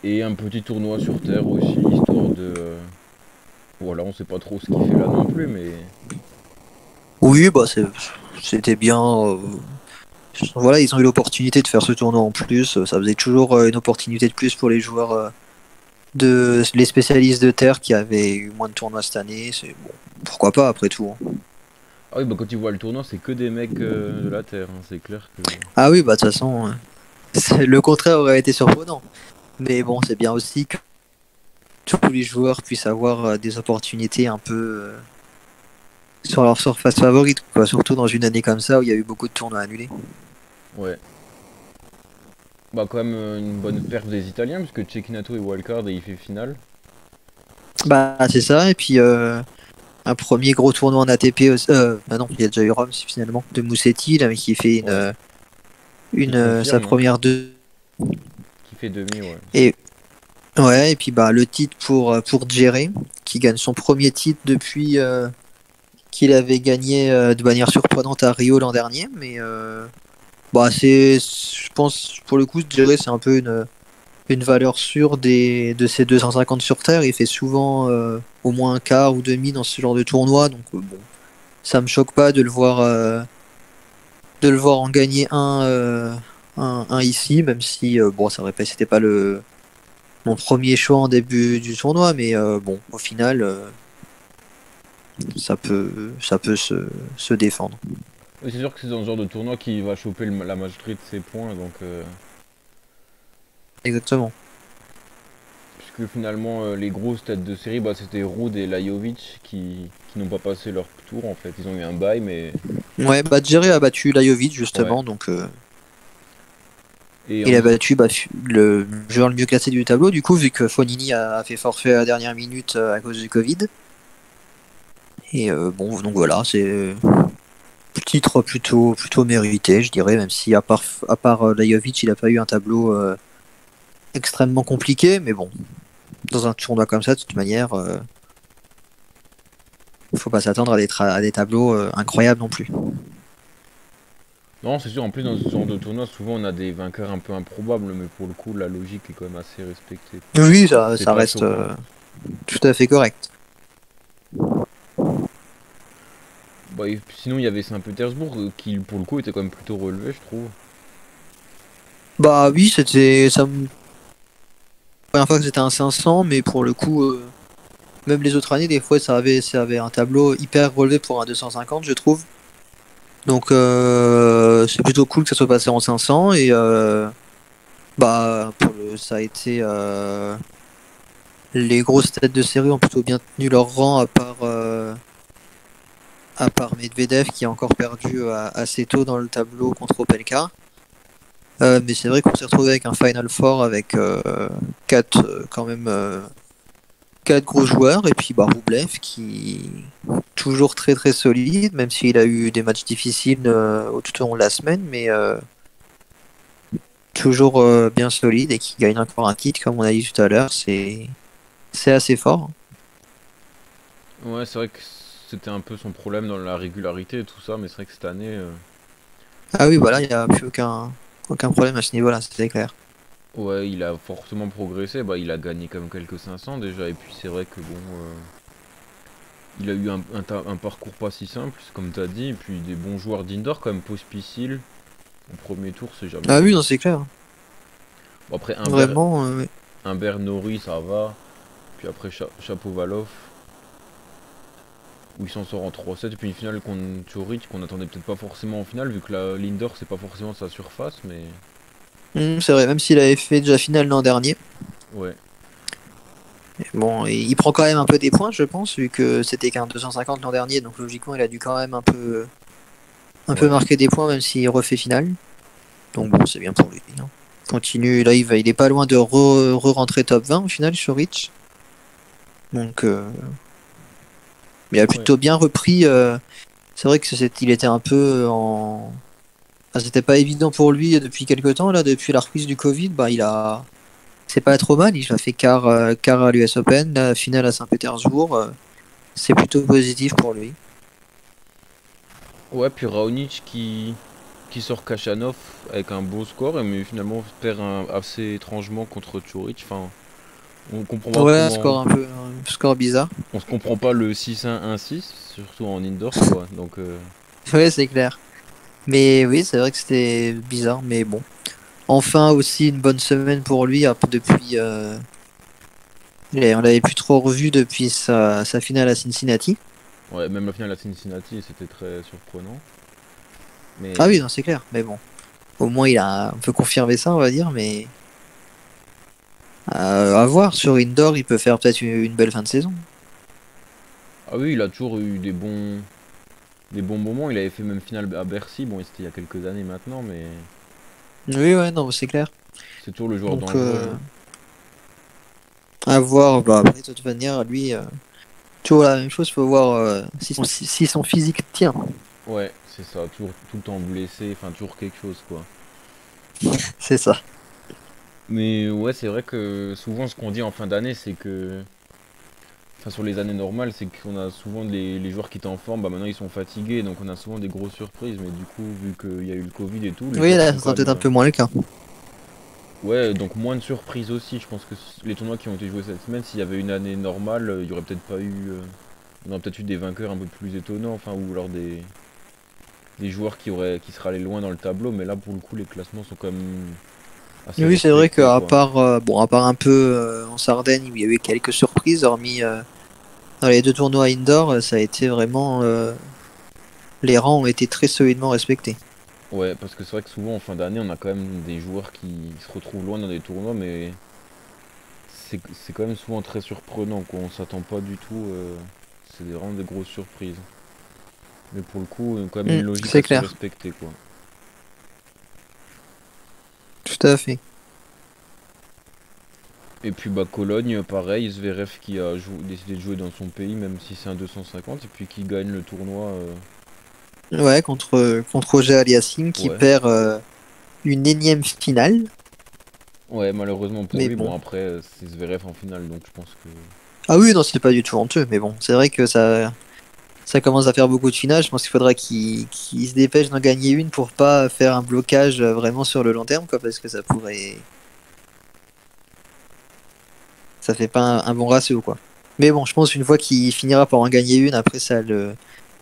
Et un petit tournoi sur terre aussi, histoire de. Voilà, on sait pas trop ce qu'il fait là non plus, mais. Oui, bah c'était bien. Voilà, ils ont eu l'opportunité de faire ce tournoi en plus. Ça faisait toujours une opportunité de plus pour les joueurs les spécialistes de terre qui avaient eu moins de tournois cette année. C'est bon, pourquoi pas après tout, hein. Ah oui, bah quand tu vois le tournoi, c'est que des mecs de la terre, hein, c'est clair que. Ah oui, bah de toute façon, le contraire aurait été surprenant. Mais bon, c'est bien aussi que tous les joueurs puissent avoir des opportunités un peu sur leur surface favorite, quoi. Surtout dans une année comme ça où il y a eu beaucoup de tournois annulés. Ouais. Bah quand même une bonne perf des Italiens, puisque Cecchinato est wildcard et il fait finale. Bah, c'est ça. Et puis, un premier gros tournoi en ATP. Bah non, il y a déjà eu Rome finalement, de Moussetti, là, mais qui fait Ouais. Qui sa confirme, hein. première deux. Qui fait demi, ouais. Et ouais, et puis bah, le titre pour Djéré, qui gagne son premier titre depuis qu'il avait gagné de manière surprenante à Rio l'an dernier. Mais bah, je pense, pour le coup, Djéré, c'est un peu une valeur sûre de ces 250 sur Terre. Il fait souvent au moins un quart ou demi dans ce genre de tournoi. Donc bon, ça me choque pas de le voir en gagner un ici, même si bon, ça aurait pas, c'était pas mon premier choix en début du tournoi, mais bon, au final, ça peut se défendre. Oui, c'est sûr que c'est dans ce genre de tournoi qu'il va choper la majorité de ses points, donc. Exactement. Puisque que finalement les grosses têtes de série, bah, c'était Ruud et Lajovic qui n'ont pas passé leur tour en fait. Ils ont eu un bail, mais Ouais, bah Djere a battu Lajovic ouais. justement, donc Et il a en... battu le joueur le mieux classé du tableau, du coup, vu que Fonini a fait forfait à la dernière minute à cause du Covid. Et bon, donc voilà, c'est titre plutôt mérité, je dirais, même si à part Lajovic, il n'a pas eu un tableau extrêmement compliqué, mais bon, dans un tournoi comme ça, de toute manière, faut pas s'attendre à des tableaux incroyables non plus. Non, c'est sûr, en plus dans ce genre de tournoi, souvent on a des vainqueurs un peu improbables, mais pour le coup, la logique est quand même assez respectée, quoi. Oui, C'est ça pas reste choquant. tout à fait correct. Bah, et puis sinon, il y avait Saint-Pétersbourg qui, pour le coup, était quand même plutôt relevé, je trouve. Bah oui, c'était la première fois que c'était un 500, mais pour le coup, même les autres années, des fois, ça avait un tableau hyper relevé pour un 250, je trouve. Donc c'est plutôt cool que ça soit passé en 500 et bah ça a été les grosses têtes de série ont plutôt bien tenu leur rang à part Medvedev qui a encore perdu assez tôt dans le tableau contre Opelka. Mais c'est vrai qu'on s'est retrouvé avec un Final Four avec quatre quand même quatre gros joueurs et puis bah, Roublev qui toujours très très solide même s'il a eu des matchs difficiles tout au long de la semaine mais toujours bien solide et qui gagne encore un titre comme on a dit tout à l'heure c'est assez fort. Ouais, c'est vrai que c'était un peu son problème dans la régularité et tout ça, mais c'est vrai que cette année, Ah oui voilà il n'y a plus aucun problème à ce niveau-là c'est clair. ouais, il a fortement progressé. Bah, il a gagné quand même quelques 500 déjà, et puis c'est vrai que bon, il a eu un parcours pas si simple, comme t'as dit, et puis des bons joueurs d'indoor, comme Pospisil, au premier tour, c'est Ah jamais. oui non c'est clair Bon, après, vraiment ouais. Humbert Nori, ça va, puis après, Chapovalov, où il s'en sort en 3-7, et puis une finale contre Choric, qu'on attendait peut-être pas forcément en finale, vu que l'indoor, c'est pas forcément sa surface, mais C'est vrai même s'il avait fait déjà finale l'an dernier. ouais. Bon, et il prend quand même un peu des points, je pense, vu que c'était qu'un 250 l'an dernier, donc logiquement il a dû quand même un peu Ouais. marquer des points, même s'il refait finale. Donc bon, c'est bien pour lui. Hein. Continue, là il est pas loin de re-rentrer top 20 au final sur Rich. Donc il a Ouais. plutôt bien repris. C'est vrai que il était un peu en. Enfin, c'était pas évident pour lui depuis quelques temps, là, depuis la reprise du Covid, bah il a. C'est pas trop mal, il a fait quart à l'US Open, la finale à Saint-Pétersbourg. C'est plutôt positif pour lui. Ouais, puis Raonic qui sort Kachanov avec un beau score, mais finalement perd assez étrangement contre Choric. Enfin, on comprend pas Ouais, comment. un score bizarre. On se comprend pas le 6-1-1-6, surtout en indoor, quoi. Donc, Ouais, c'est clair. Mais oui, c'est vrai que c'était bizarre, mais bon. Enfin aussi une bonne semaine pour lui depuis. On l'avait plus trop revu depuis sa finale à Cincinnati. ouais, même la finale à Cincinnati, c'était très surprenant. Ah Mais, oui, non, c'est clair. Mais bon, au moins il a un peu confirmé ça, on va dire. Mais à voir sur indoor, il peut faire peut-être une belle fin de saison. ah oui, il a toujours eu des bons moments. Il avait fait même finale à Bercy. Bon, c'était il y a quelques années maintenant, mais Oui, ouais, non, c'est clair. c'est toujours le joueur Donc dangereux, hein. à voir. Bah, après, de toute manière, lui, toujours la même chose. Faut voir si son physique tient. Ouais, c'est ça, toujours tout le temps blessé, enfin toujours quelque chose, quoi. C'est ça. Mais ouais, c'est vrai que souvent ce qu'on dit en fin d'année, c'est que, enfin sur les années normales, c'est qu'on a souvent les joueurs qui étaient en forme, bah maintenant ils sont fatigués, donc on a souvent des grosses surprises. Mais du coup, vu qu'il y a eu le Covid et tout, les Oui, joueurs là, sont ça sera quand peut-être même. un peu moins le cas. Ouais, donc moins de surprises aussi. Je pense que les tournois qui ont été joués cette semaine, s'il y avait une année normale, il y aurait peut-être pas eu. On aurait peut-être eu des vainqueurs un peu plus étonnants, enfin, ou alors des joueurs qui seraient allés loin dans le tableau, mais là pour le coup, les classements sont quand même assez Oui, c'est vrai respectés, qu'à quoi. part, bon, à part un peu en Sardaigne où il y a eu quelques surprises, hormis dans les deux tournois indoor, ça a été vraiment. Les rangs ont été très solidement respectés. Ouais, parce que c'est vrai que souvent en fin d'année, on a quand même des joueurs qui se retrouvent loin dans des tournois, mais c'est quand même souvent très surprenant, quoi. On s'attend pas du tout. Vraiment des grosses surprises. Mais pour le coup, quand même une logique C'est à se clair, respecter, quoi. tout à fait. Et puis bah Cologne, pareil, Zverev qui a décidé de jouer dans son pays, même si c'est un 250, et puis qui gagne le tournoi. Ouais, contre Roger Aliassime qui Ouais. perd une énième finale. Ouais, malheureusement pour Mais lui. Bon, bon. après, c'est Zverev en finale, donc je pense que. Ah oui, non, c'est pas du tout honteux. Mais bon, c'est vrai que ça commence à faire beaucoup de finales. Je pense qu'il faudra qu'il se dépêche d'en gagner une pour pas faire un blocage vraiment sur le long terme, quoi, parce que ça pourrait. Ça fait pas un bon ratio, quoi. Mais bon, je pense une fois qu'il finira par en gagner une, après ça Ouais, le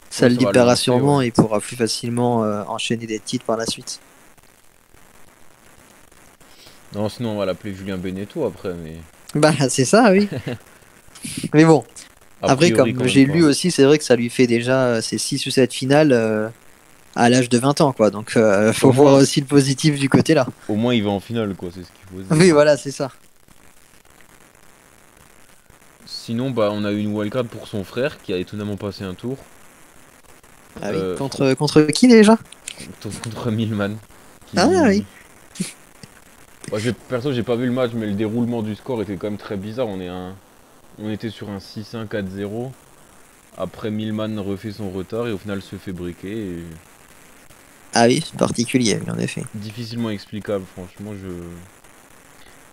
ça va le libérera lancer, ouais. sûrement et il pourra plus facilement enchaîner des titres par la suite. Non, sinon on va l'appeler Julien Beneteau après, mais. Bah, c'est ça, oui. Mais bon, A après, priori, quand comme même j'ai lu pas. aussi, c'est vrai que ça lui fait déjà ses 6 ou 7 finales à l'âge de 20 ans, quoi. Donc, Au faut voir moins, aussi le positif du côté là. au moins il va en finale, quoi, c'est ce qu'il faut se dire. Oui, voilà, c'est ça. Sinon, bah, on a eu une wildcard pour son frère qui a étonnamment passé un tour. Ah oui, Fran- contre qui déjà? contre Milman. Ah oui. Qui. Bah, perso, j'ai pas vu le match, mais le déroulement du score était quand même très bizarre. On était sur un 6-1, 4-0. Après, Milman refait son retard et au final se fait briquer. Ah oui, c'est particulier, oui, en effet. Difficilement explicable, franchement.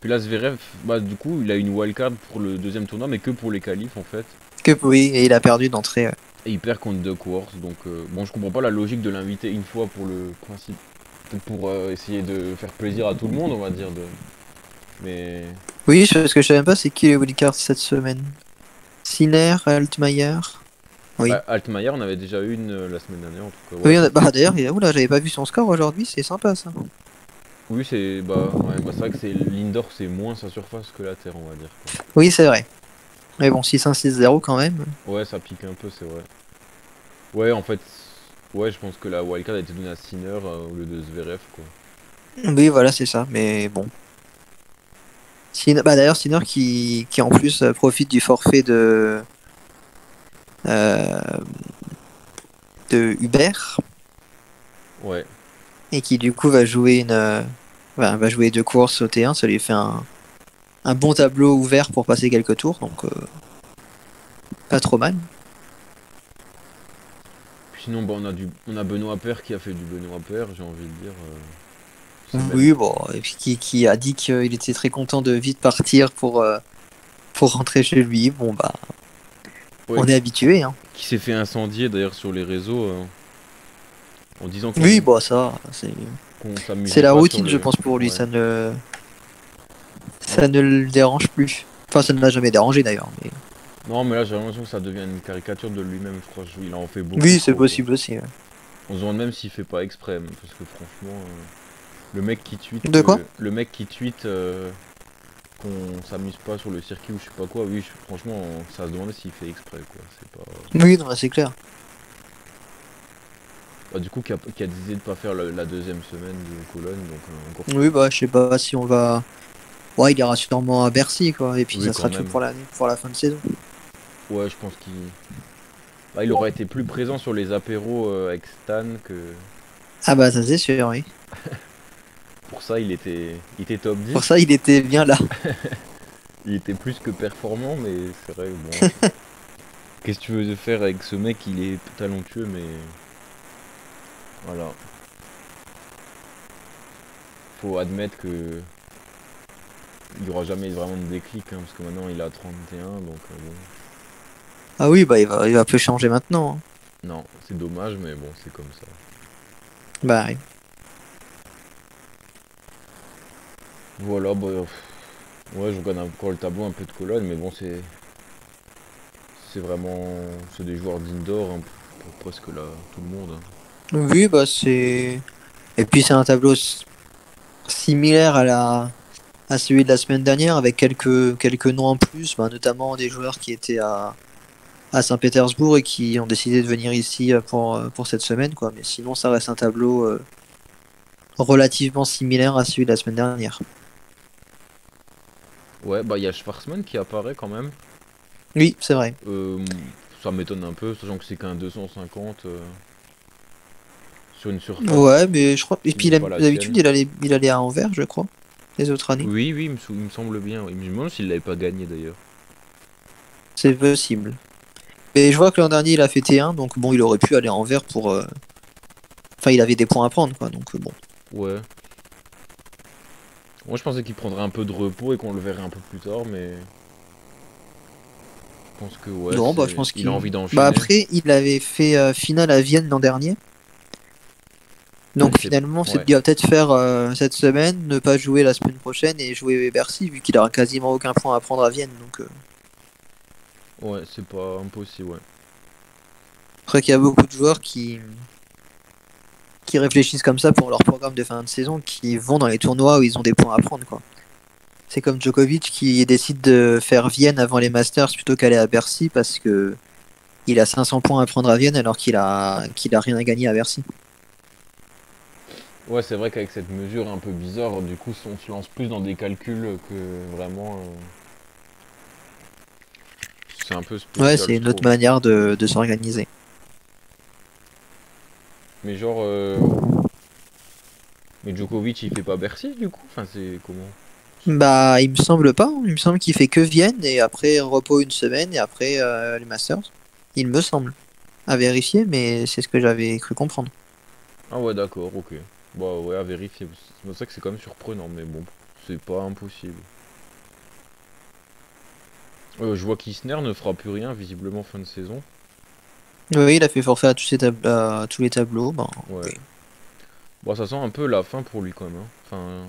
Puis là, Zverev, bah, du coup, il a une wildcard pour le deuxième tournoi, mais que pour les qualifs en fait. Que oui, et il a perdu d'entrée. Et il perd contre Duckworth. Donc, bon, je comprends pas la logique de l'inviter une fois pour le principe. Peut-être pour essayer de faire plaisir à tout le monde, on va dire. Mais. Oui, ce que je savais même pas, c'est qui les wildcards cette semaine. Sinner, Altmaier. Oui. Bah, Altmaier, on avait déjà eu une la semaine dernière, en tout cas. Ouais, Oui, bah d'ailleurs, oula, j'avais pas vu son score aujourd'hui, c'est sympa ça. oui, c'est bah, ouais, bah, c'est vrai que c'est l'indoor, c'est moins sa surface que la terre, on va dire, quoi. Oui, c'est vrai. Mais bon, 6-1, 6-0 quand même. Ouais, ça pique un peu, c'est vrai. Ouais, en fait, ouais, je pense que la wildcard a été donnée à Sinner au lieu de Zverev, quoi. Oui, voilà, c'est ça, mais bon. Bah, d'ailleurs, Sinner qui en plus profite du forfait euh, de Hubert Ouais. et qui du coup va jouer va jouer 2 courses au T1, ça lui fait un bon tableau ouvert pour passer quelques tours, donc pas trop mal. Puis sinon, bah, on a Benoît Paire qui a fait du Benoît Paire, j'ai envie de dire. C'est même. Oui, bon, et puis qui a dit qu'il était très content de vite partir pour rentrer chez lui. Bon, bah, Ouais, on est habitué, hein. qui s'est fait incendier d'ailleurs sur les réseaux en disant Oui, qu'on bon, qu'on c'est s'amusait la pas sur routine, je le. pense, pour lui. Ouais. Ça ne le dérange plus. Enfin, ça ne l'a jamais dérangé d'ailleurs. Mais... Non, mais là, j'ai l'impression que ça devient une caricature de lui-même, je crois. Il en fait beaucoup Oui, c'est trop, quoi. possible aussi. Ouais. On se demande même s'il fait pas exprès, parce que franchement, De quoi? le mec qui tweet qu'on s'amuse pas sur le circuit ou je sais pas quoi, oui, franchement, ça se demandait s'il fait exprès, quoi. C'est pas. Oui, non, c'est clair. Bah, du coup, qui a décidé de pas faire la deuxième semaine de Cologne, donc encore Oui, plus. bah, je sais pas si on va. Ouais, il ira sûrement à Bercy, quoi. Et puis Oui, ça quand sera tout même. pour la fin de saison. Ouais, je pense qu'il. Bah, il aurait été plus présent sur les apéros avec Stan que. Ah bah, ça c'est sûr, oui. Pour ça, il était top Pour 10. ça, il était bien là. Il était plus que performant, mais c'est vrai, bon, après. Qu'est-ce que tu veux faire avec ce mec? Il est talentueux, mais voilà. Faut admettre que il n'y aura jamais vraiment de déclic, hein, parce que maintenant il a 31, donc bon. Ah oui, bah, il va peu changer maintenant, hein. Non, c'est dommage, mais bon, c'est comme ça. Bah, oui. Voilà, bah, ouais, je regarde encore le tableau un peu de Cologne, mais bon, c'est vraiment, c'est des joueurs d'indoor, hein, pour presque là, tout le monde, hein. Oui, bah, c'est. Et puis, c'est un tableau similaire à celui de la semaine dernière, avec quelques noms en plus, bah, notamment des joueurs qui étaient à Saint-Pétersbourg et qui ont décidé de venir ici pour cette semaine, quoi. Mais sinon, ça reste un tableau relativement similaire à celui de la semaine dernière. Ouais, bah il y a Schwarzman qui apparaît quand même. Oui, c'est vrai. Euh, Ça m'étonne un peu, sachant que c'est qu'un 250 sur une surface Ouais, mais je crois. Et qui puis n'est pas la d'habitude, sienne. il allait à Anvers, je crois, les autres années. Oui, oui, il me semble bien. Oui. Je me demande s'il l'avait pas gagné d'ailleurs. C'est possible. Et je vois que l'an dernier, il a fait T1, donc bon, il aurait pu aller à Anvers pour. Enfin, il avait des points à prendre, quoi. Donc bon. Ouais. Moi je pensais qu'il prendrait un peu de repos et qu'on le verrait un peu plus tard, mais je pense que ouais, Non, bah, je pense il a qu'il. envie Bah, d'enchaîner. après, il avait fait finale à Vienne l'an dernier. Ouais, Donc finalement, ouais. il va peut-être faire cette semaine, ne pas jouer la semaine prochaine et jouer Bercy, vu qu'il aura quasiment aucun point à prendre à Vienne. Donc, Ouais, c'est pas impossible, ouais. je crois qu'il y a beaucoup de joueurs qui réfléchissent comme ça pour leur programme de fin de saison, qui vont dans les tournois où ils ont des points à prendre, quoi. C'est comme Djokovic qui décide de faire Vienne avant les Masters plutôt qu'aller à Bercy parce que il a 500 points à prendre à Vienne alors qu'il a rien à gagner à Bercy. Ouais, c'est vrai qu'avec cette mesure un peu bizarre, du coup, on se lance plus dans des calculs que vraiment. C'est un peu Ouais, spécial, c'est je une autre trouve. manière de s'organiser. Mais genre, mais Djokovic, il fait pas Bercy, du coup? Enfin, c'est comment? Bah, il me semble pas. Il me semble qu'il fait que Vienne et après repos une semaine et après les Masters. Il me semble. À vérifier, mais c'est ce que j'avais cru comprendre. Ah ouais, d'accord, ok. Bah ouais, à vérifier. C'est pour ça que c'est quand même surprenant, mais bon, c'est pas impossible. Je vois qu'Isner ne fera plus rien, visiblement, fin de saison. Oui, il a fait forfait à tous les tableaux. Ben, Ouais. oui. Bon, ça sent un peu la fin pour lui, quand même, hein. Enfin,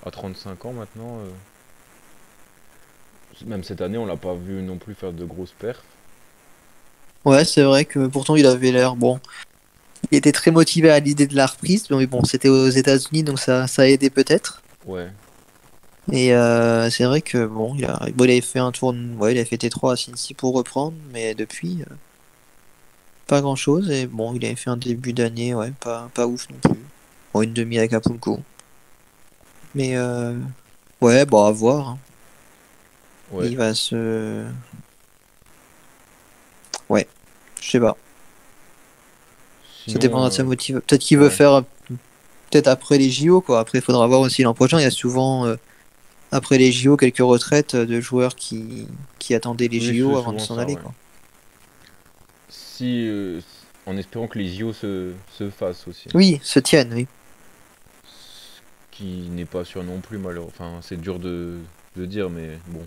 à 35 ans maintenant. Même cette année, on l'a pas vu non plus faire de grosses perfs. Ouais, c'est vrai que pourtant il avait l'air bon. Il était très motivé à l'idée de la reprise, mais bon, c'était aux États-Unis, donc ça a aidé peut-être. Ouais. Et c'est vrai que bon, il avait fait un tour, ouais, il avait fait T3 à Cincy pour reprendre, mais depuis, pas grand-chose. Et bon, il avait fait un début d'année, ouais, pas ouf non plus. Bon, une demi avec Acapulco. Mais ouais, bon, à voir, hein. Ouais. Il va se. Ouais, je sais pas. Ça Sinon, dépendra de sa motivation. Peut-être qu'il veut ouais. faire peut-être après les JO, quoi. Après, il faudra voir aussi l'an prochain. Il y a souvent, après les JO, quelques retraites de joueurs qui attendaient les Oui, JO c'est avant de souvent s'en ça, aller, ouais. quoi. Si, en espérant que les JO se fassent aussi. Oui, se tiennent, oui. Ce qui n'est pas sûr non plus, malheureusement. Enfin, c'est dur de dire, mais bon.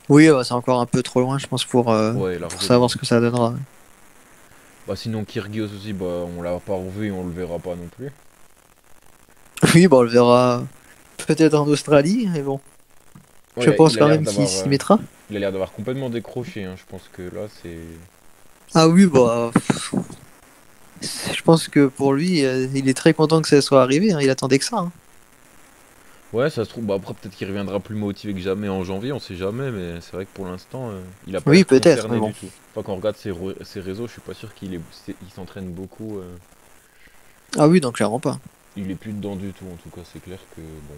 Oui, c'est encore un peu trop loin, je pense, Ouais, pour savoir largement. ce que ça donnera. Bah, sinon, Kyrgios aussi, bah, on l'a pas revu et on le verra pas non plus. Oui, bon, on le verra peut-être en Australie, mais bon. Je Ouais, pense quand même qu'il s'y mettra. il a l'air d'avoir complètement décroché, hein. Je pense que là, c'est. Ah oui, bah, je pense que pour lui, il est très content que ça soit arrivé, hein. Il attendait que ça, hein. Ouais, ça se trouve, bah après peut-être qu'il reviendra plus motivé que jamais en janvier, on sait jamais, mais c'est vrai que pour l'instant, il a pas Oui, l'air peut-être, mais concerné bon. du tout. Enfin, quand on regarde ses réseaux, je suis pas sûr il s'entraîne beaucoup. Ah oui, donc clairement pas. Il est plus dedans du tout, en tout cas, c'est clair que bon.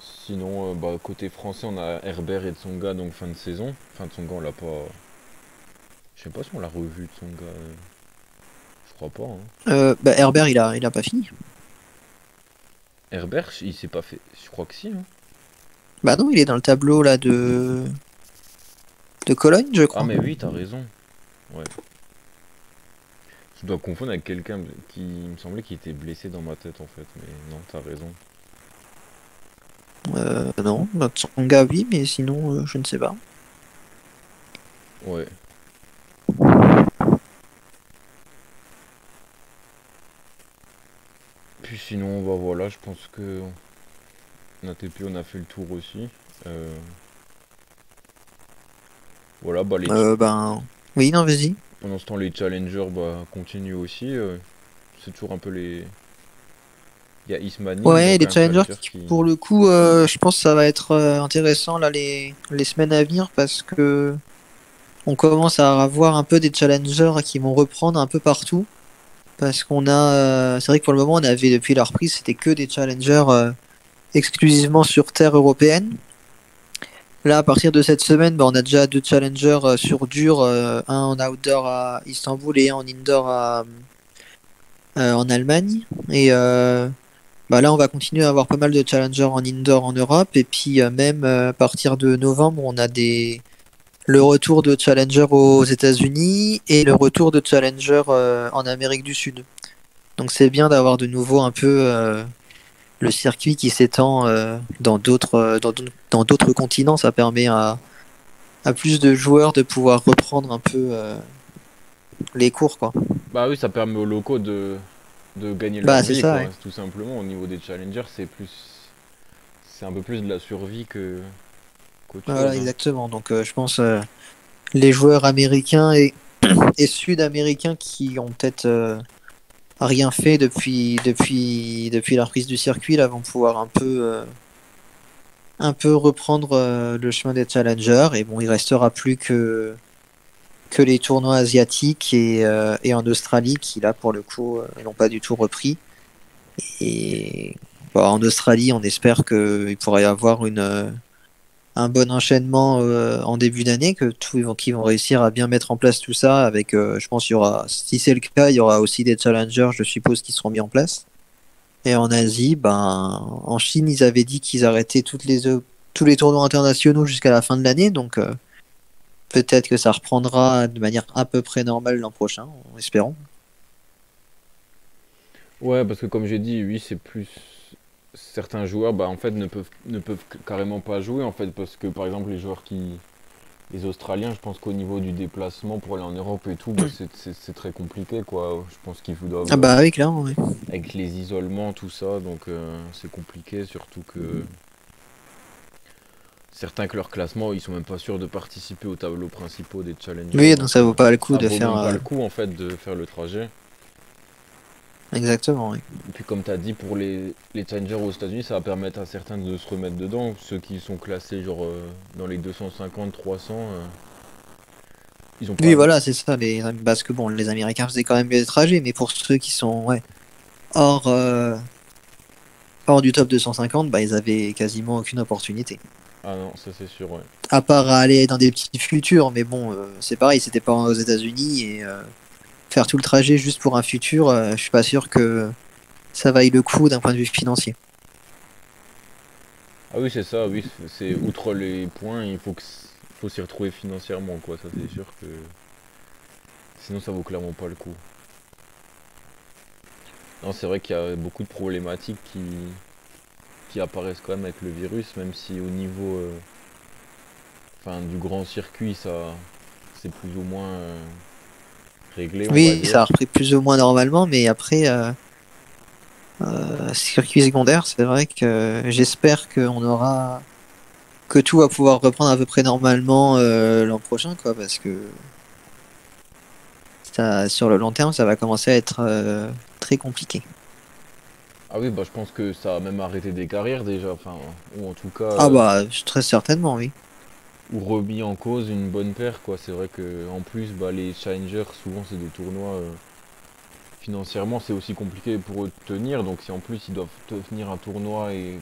Sinon, bah, côté français, on a Herbert et Tsonga, donc fin de saison. Fin de Tsonga, on l'a pas. Je sais pas si on l'a revu, Tsonga. Je crois pas, hein. Bah, Herbert, il a pas fini. Herbert, il s'est pas fait. Je crois que si, hein. Bah non, il est dans le tableau là de Cologne, je Ah, crois. mais oui, t'as raison. Ouais. Je dois confondre avec quelqu'un qui il me semblait qu'il était blessé dans ma tête en fait, mais non, t'as raison. Non, notre Tsonga, oui, mais sinon, je ne sais pas. Ouais. Puis sinon, bah voilà, je pense que on a TP, on a fait le tour aussi. Euh, voilà, bah Ben, oui, non, vas-y. pendant ce temps, les challengers bah, continuent aussi. C'est toujours un peu les. Il y a Ismani, Ouais, donc les un challengers, challenger qui. pour le coup, je pense que ça va être intéressant là les semaines à venir parce que on commence à avoir un peu des challengers qui vont reprendre un peu partout. Parce qu'on a, c'est vrai que pour le moment, on avait depuis la reprise, c'était que des challengers exclusivement sur terre européenne. Là, à partir de cette semaine, on a déjà 2 challengers sur dur, un en outdoor à Istanbul et un en indoor en Allemagne. Et là, on va continuer à avoir pas mal de challengers en indoor en Europe. Et puis, même à partir de novembre, on a le retour de challengers aux États-Unis et le retour de challengers en Amérique du Sud. Donc, c'est bien d'avoir de nouveau un peu le circuit qui s'étend dans d'autres continents. Ça permet à plus de joueurs de pouvoir reprendre un peu les cours, quoi. Bah oui, ça permet aux locaux de gagner leur Bah, c'est vie, ça, quoi. ouais. Tout simplement, au niveau des challengers, c'est un peu plus de la survie que qu'autre Voilà, chose, hein. exactement. Donc, je pense les joueurs américains et sud-américains qui ont peut-être rien fait depuis la reprise du circuit, là, vont pouvoir un peu reprendre le chemin des challengers. Et bon, il restera plus que les tournois asiatiques et en Australie qui, là, pour le coup, n'ont pas du tout repris. Et en Australie, on espère qu'il pourrait y avoir un bon enchaînement en début d'année, qu'ils vont réussir à bien mettre en place tout ça. Avec, je pense, si c'est le cas, il y aura aussi des challengers, je suppose, qui seront mis en place. Et en Asie, en Chine, ils avaient dit qu'ils arrêtaient tous les tournois internationaux jusqu'à la fin de l'année. Donc, peut-être que ça reprendra de manière à peu près normale l'an prochain, en espérant. Ouais, parce que comme j'ai dit, oui, c'est plus certains joueurs, bah en fait ne peuvent carrément pas jouer en fait parce que par exemple les Australiens, je pense qu'au niveau du déplacement pour aller en Europe et tout, bah, c'est très compliqué quoi. Je pense qu'ils doivent Ah bah oui, clairement, oui. avec les isolements tout ça, donc c'est compliqué surtout que certains que leur classement, ils sont même pas sûrs de participer aux tableaux principaux des challengers, Oui, donc donc ça vaut pas le coup ça de vaut faire... même pas le coup en fait de faire le trajet. Exactement, oui. Et puis comme tu as dit, pour les challengers aux États-Unis, ça va permettre à certains de se remettre dedans. Ceux qui sont classés genre dans les 250, 300, ils ont Oui, pas. voilà, c'est ça. Parce que bon, les Américains faisaient quand même bien les trajets, mais pour ceux qui sont ouais, hors, euh, hors du top 250, ils avaient quasiment aucune opportunité. Ah non, ça c'est sûr, ouais. À part à aller dans des petits futurs, mais bon, c'est pareil, c'était pas aux États-Unis et faire tout le trajet juste pour un futur, je suis pas sûr que ça vaille le coup d'un point de vue financier. Ah oui, c'est ça, oui, c'est outre les points, faut s'y retrouver financièrement, quoi. Ça c'est sûr que sinon ça vaut clairement pas le coup. Non, c'est vrai qu'il y a beaucoup de problématiques qui apparaissent quand même avec le virus, même si au niveau enfin, du grand circuit, ça c'est plus ou moins réglé, on va Oui, ça a dire. repris plus ou moins normalement, mais après, circuit secondaire, c'est vrai que j'espère que tout va pouvoir reprendre à peu près normalement l'an prochain, quoi, parce que sur le long terme, ça va commencer à être très compliqué. Ah oui, bah je pense que ça a même arrêté des carrières déjà, enfin, ou en tout cas, Ah bah, très certainement, oui. ou remis en cause une bonne paire, quoi. C'est vrai que en plus, bah, les challengers, souvent c'est des tournois, financièrement c'est aussi compliqué pour eux de tenir, donc si en plus ils doivent tenir un tournoi et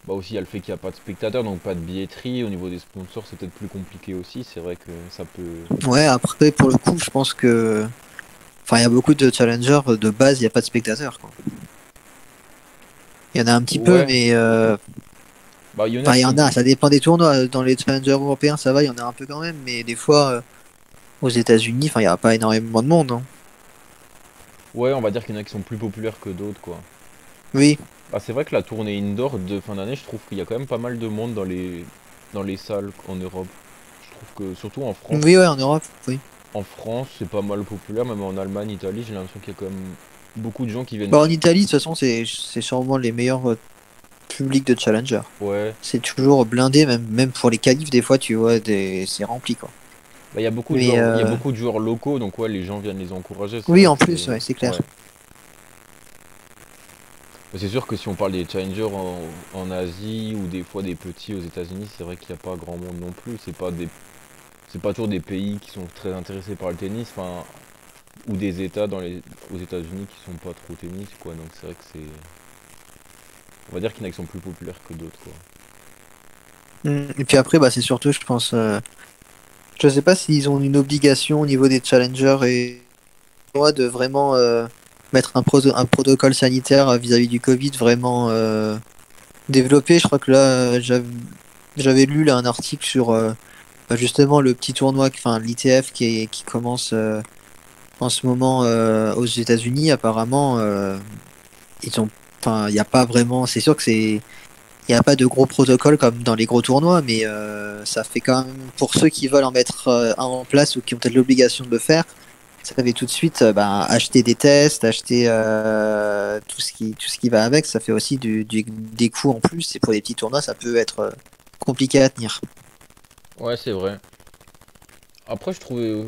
bah aussi il y a le fait qu'il n'y a pas de spectateurs, donc pas de billetterie, au niveau des sponsors c'est peut-être plus compliqué aussi, c'est vrai que ça peut... Ouais, après, pour le coup, je pense que... Enfin, il y a beaucoup de challengers, de base, il n'y a pas de spectateurs, quoi. Il y en a un petit peu, Ouais, mais... bah il y en a Enfin, il qui y sont en a, plus... ça dépend des tournois. Dans les challengers européens, ça va, il y en a un peu quand même, mais des fois, aux États-Unis, enfin, il n'y a pas énormément de monde, hein. Ouais, on va dire qu'il y en a qui sont plus populaires que d'autres, quoi. Oui, Bah, c'est vrai que la tournée indoor de fin d'année, je trouve qu'il y a quand même pas mal de monde dans les salles en Europe. Je trouve que surtout en France, oui, ouais, en Europe, oui. c'est pas mal populaire, même en Allemagne, Italie, j'ai l'impression qu'il y a quand même beaucoup de gens qui viennent. En Italie, de toute façon, c'est sûrement les meilleurs publics de challenger. Ouais, C'est toujours blindé, même pour les qualifs, des fois, tu vois, c'est rempli, quoi. bah, il y a beaucoup de Mais joueurs, il y a beaucoup de joueurs locaux, donc ouais, les gens viennent les encourager. C'est oui, vrai que en plus, ouais, c'est clair. ouais. Mais c'est sûr que si on parle des challengers en Asie ou des fois des petits aux États-Unis, c'est vrai qu'il n'y a pas grand monde non plus. C'est pas toujours des pays qui sont très intéressés par le tennis, enfin, ou des États aux États-Unis qui sont pas trop tennis, quoi. Donc c'est vrai que c'est, On va dire qu'il y en a qui sont plus populaires que d'autres, quoi. Et puis après, bah, c'est surtout, je pense, je sais pas s'ils ont une obligation au niveau des challengers et moi de vraiment mettre un protocole sanitaire vis-à-vis du Covid vraiment développé. Je crois que là, j'avais lu là un article sur bah, justement le petit tournoi, enfin l'ITF qui commence en ce moment aux États-Unis. Apparemment, ils ont, enfin, il n'y a pas vraiment. C'est sûr que il n'y a pas de gros protocole comme dans les gros tournois, mais ça fait quand même pour ceux qui veulent en mettre un en place ou qui ont peut-être l'obligation de le faire. Ça fait tout de suite bah, acheter des tests, acheter tout ce qui va avec. Ça fait aussi des coûts en plus. Et pour les petits tournois, ça peut être compliqué à tenir. Ouais, c'est vrai. Après, je trouvais,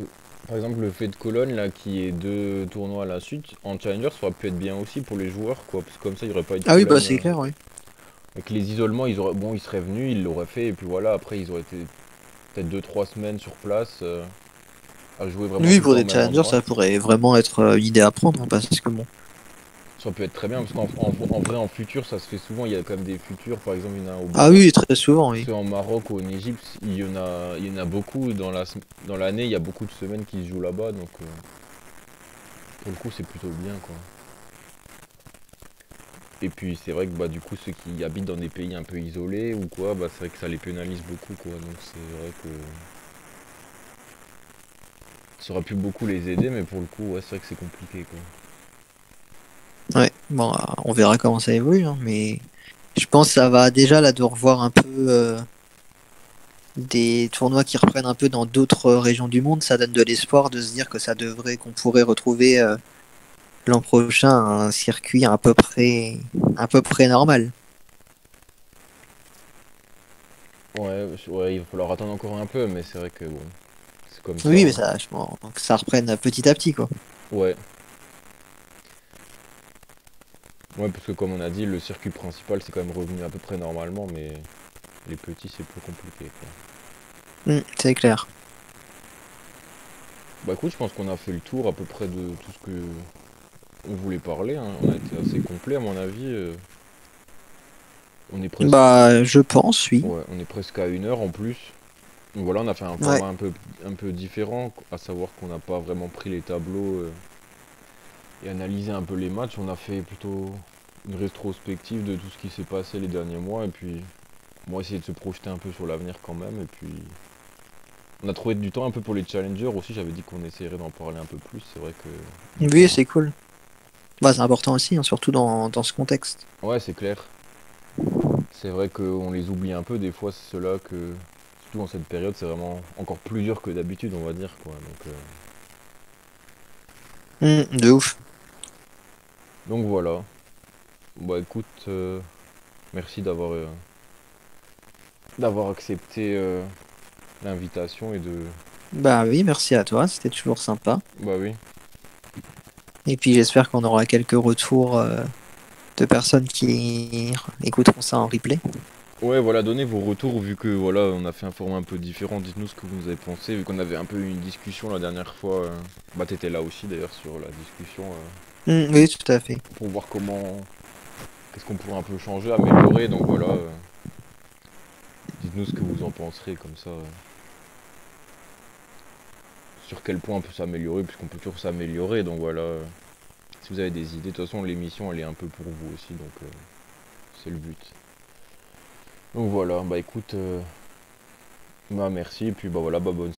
par exemple, le fait de Cologne, là, qui est 2 tournois à la suite, en Challenger, ça aurait pu être bien aussi pour les joueurs, quoi, parce que comme ça, il n'y aurait pas eu de Ah oui, bah problème. c'est clair, oui. Avec les isolements, bon, ils seraient venus, ils l'auraient fait, et puis voilà, après, ils auraient été peut-être 2, 3 semaines sur place, à jouer vraiment Oui, tout le pour temps au des même challengers, endroit. ça pourrait vraiment être une idée à prendre, hein, parce que bon. Ça aurait pu être très bien, parce qu'en vrai, en futur, ça se fait souvent, il y a quand même des futurs, par exemple, il y en a Ah oui, très souvent, oui. ceux en Maroc ou en Égypte, il y en a beaucoup, dans l'année, il y a beaucoup de semaines qui se jouent là-bas, donc pour le coup, c'est plutôt bien, quoi. Et puis c'est vrai que bah du coup ceux qui habitent dans des pays un peu isolés ou quoi, bah c'est vrai que ça les pénalise beaucoup quoi. Donc c'est vrai que ça aurait pu beaucoup les aider, mais pour le coup ouais c'est vrai que c'est compliqué quoi. Ouais, bon, on verra comment ça évolue, hein, mais je pense que ça va déjà là de revoir un peu des tournois qui reprennent un peu dans d'autres régions du monde. Ça donne de l'espoir de se dire que qu'on pourrait retrouver l'an prochain un circuit à peu près normal. Ouais, ouais, il va falloir attendre encore un peu, mais c'est vrai que bon, c'est comme ça, Oui, mais hein. ça, je pense que ça reprenne petit à petit, quoi. Ouais, ouais parce que comme on a dit, le circuit principal c'est quand même revenu à peu près normalement, mais les petits c'est plus compliqué quoi. C'est clair. Bah écoute, je pense qu'on a fait le tour à peu près de tout ce que on voulait parler, hein. On a été assez complet à mon avis. On est presque, Bah, je pense, oui. ouais, on est presque à 1 heure en plus. Donc voilà, on a fait un Ouais. format un peu différent, à savoir qu'on n'a pas vraiment pris les tableaux et analysé un peu les matchs. On a fait plutôt une rétrospective de tout ce qui s'est passé les derniers mois et puis moi essayer de se projeter un peu sur l'avenir quand même. Et puis on a trouvé du temps un peu pour les challengers aussi. J'avais dit qu'on essaierait d'en parler un peu plus. C'est vrai que du Oui, coup, c'est cool. Bah, c'est important aussi, hein, surtout dans ce contexte. ouais, c'est clair. C'est vrai qu'on les oublie un peu des fois, c'est ceux-là que surtout en cette période, c'est vraiment encore plus dur que d'habitude, on va dire quoi. De ouf. Donc voilà. Bah écoute, merci d'avoir accepté l'invitation et de. Bah oui, merci à toi, c'était toujours sympa. Bah oui. Et puis j'espère qu'on aura quelques retours de personnes qui écouteront ça en replay. Ouais, voilà, donnez vos retours vu que voilà, on a fait un format un peu différent. Dites-nous ce que vous avez pensé, vu qu'on avait un peu eu une discussion la dernière fois. Bah t'étais là aussi d'ailleurs sur la discussion Oui, tout à fait. pour voir qu'est-ce qu'on pourrait un peu changer, améliorer. Donc voilà, dites-nous ce que vous en penserez comme ça. Sur quel point on peut s'améliorer, puisqu'on peut toujours s'améliorer. Donc voilà, si vous avez des idées, de toute façon l'émission elle est un peu pour vous aussi, donc c'est le but. Donc voilà, bah écoute, bah merci, et puis bah voilà, bah bonne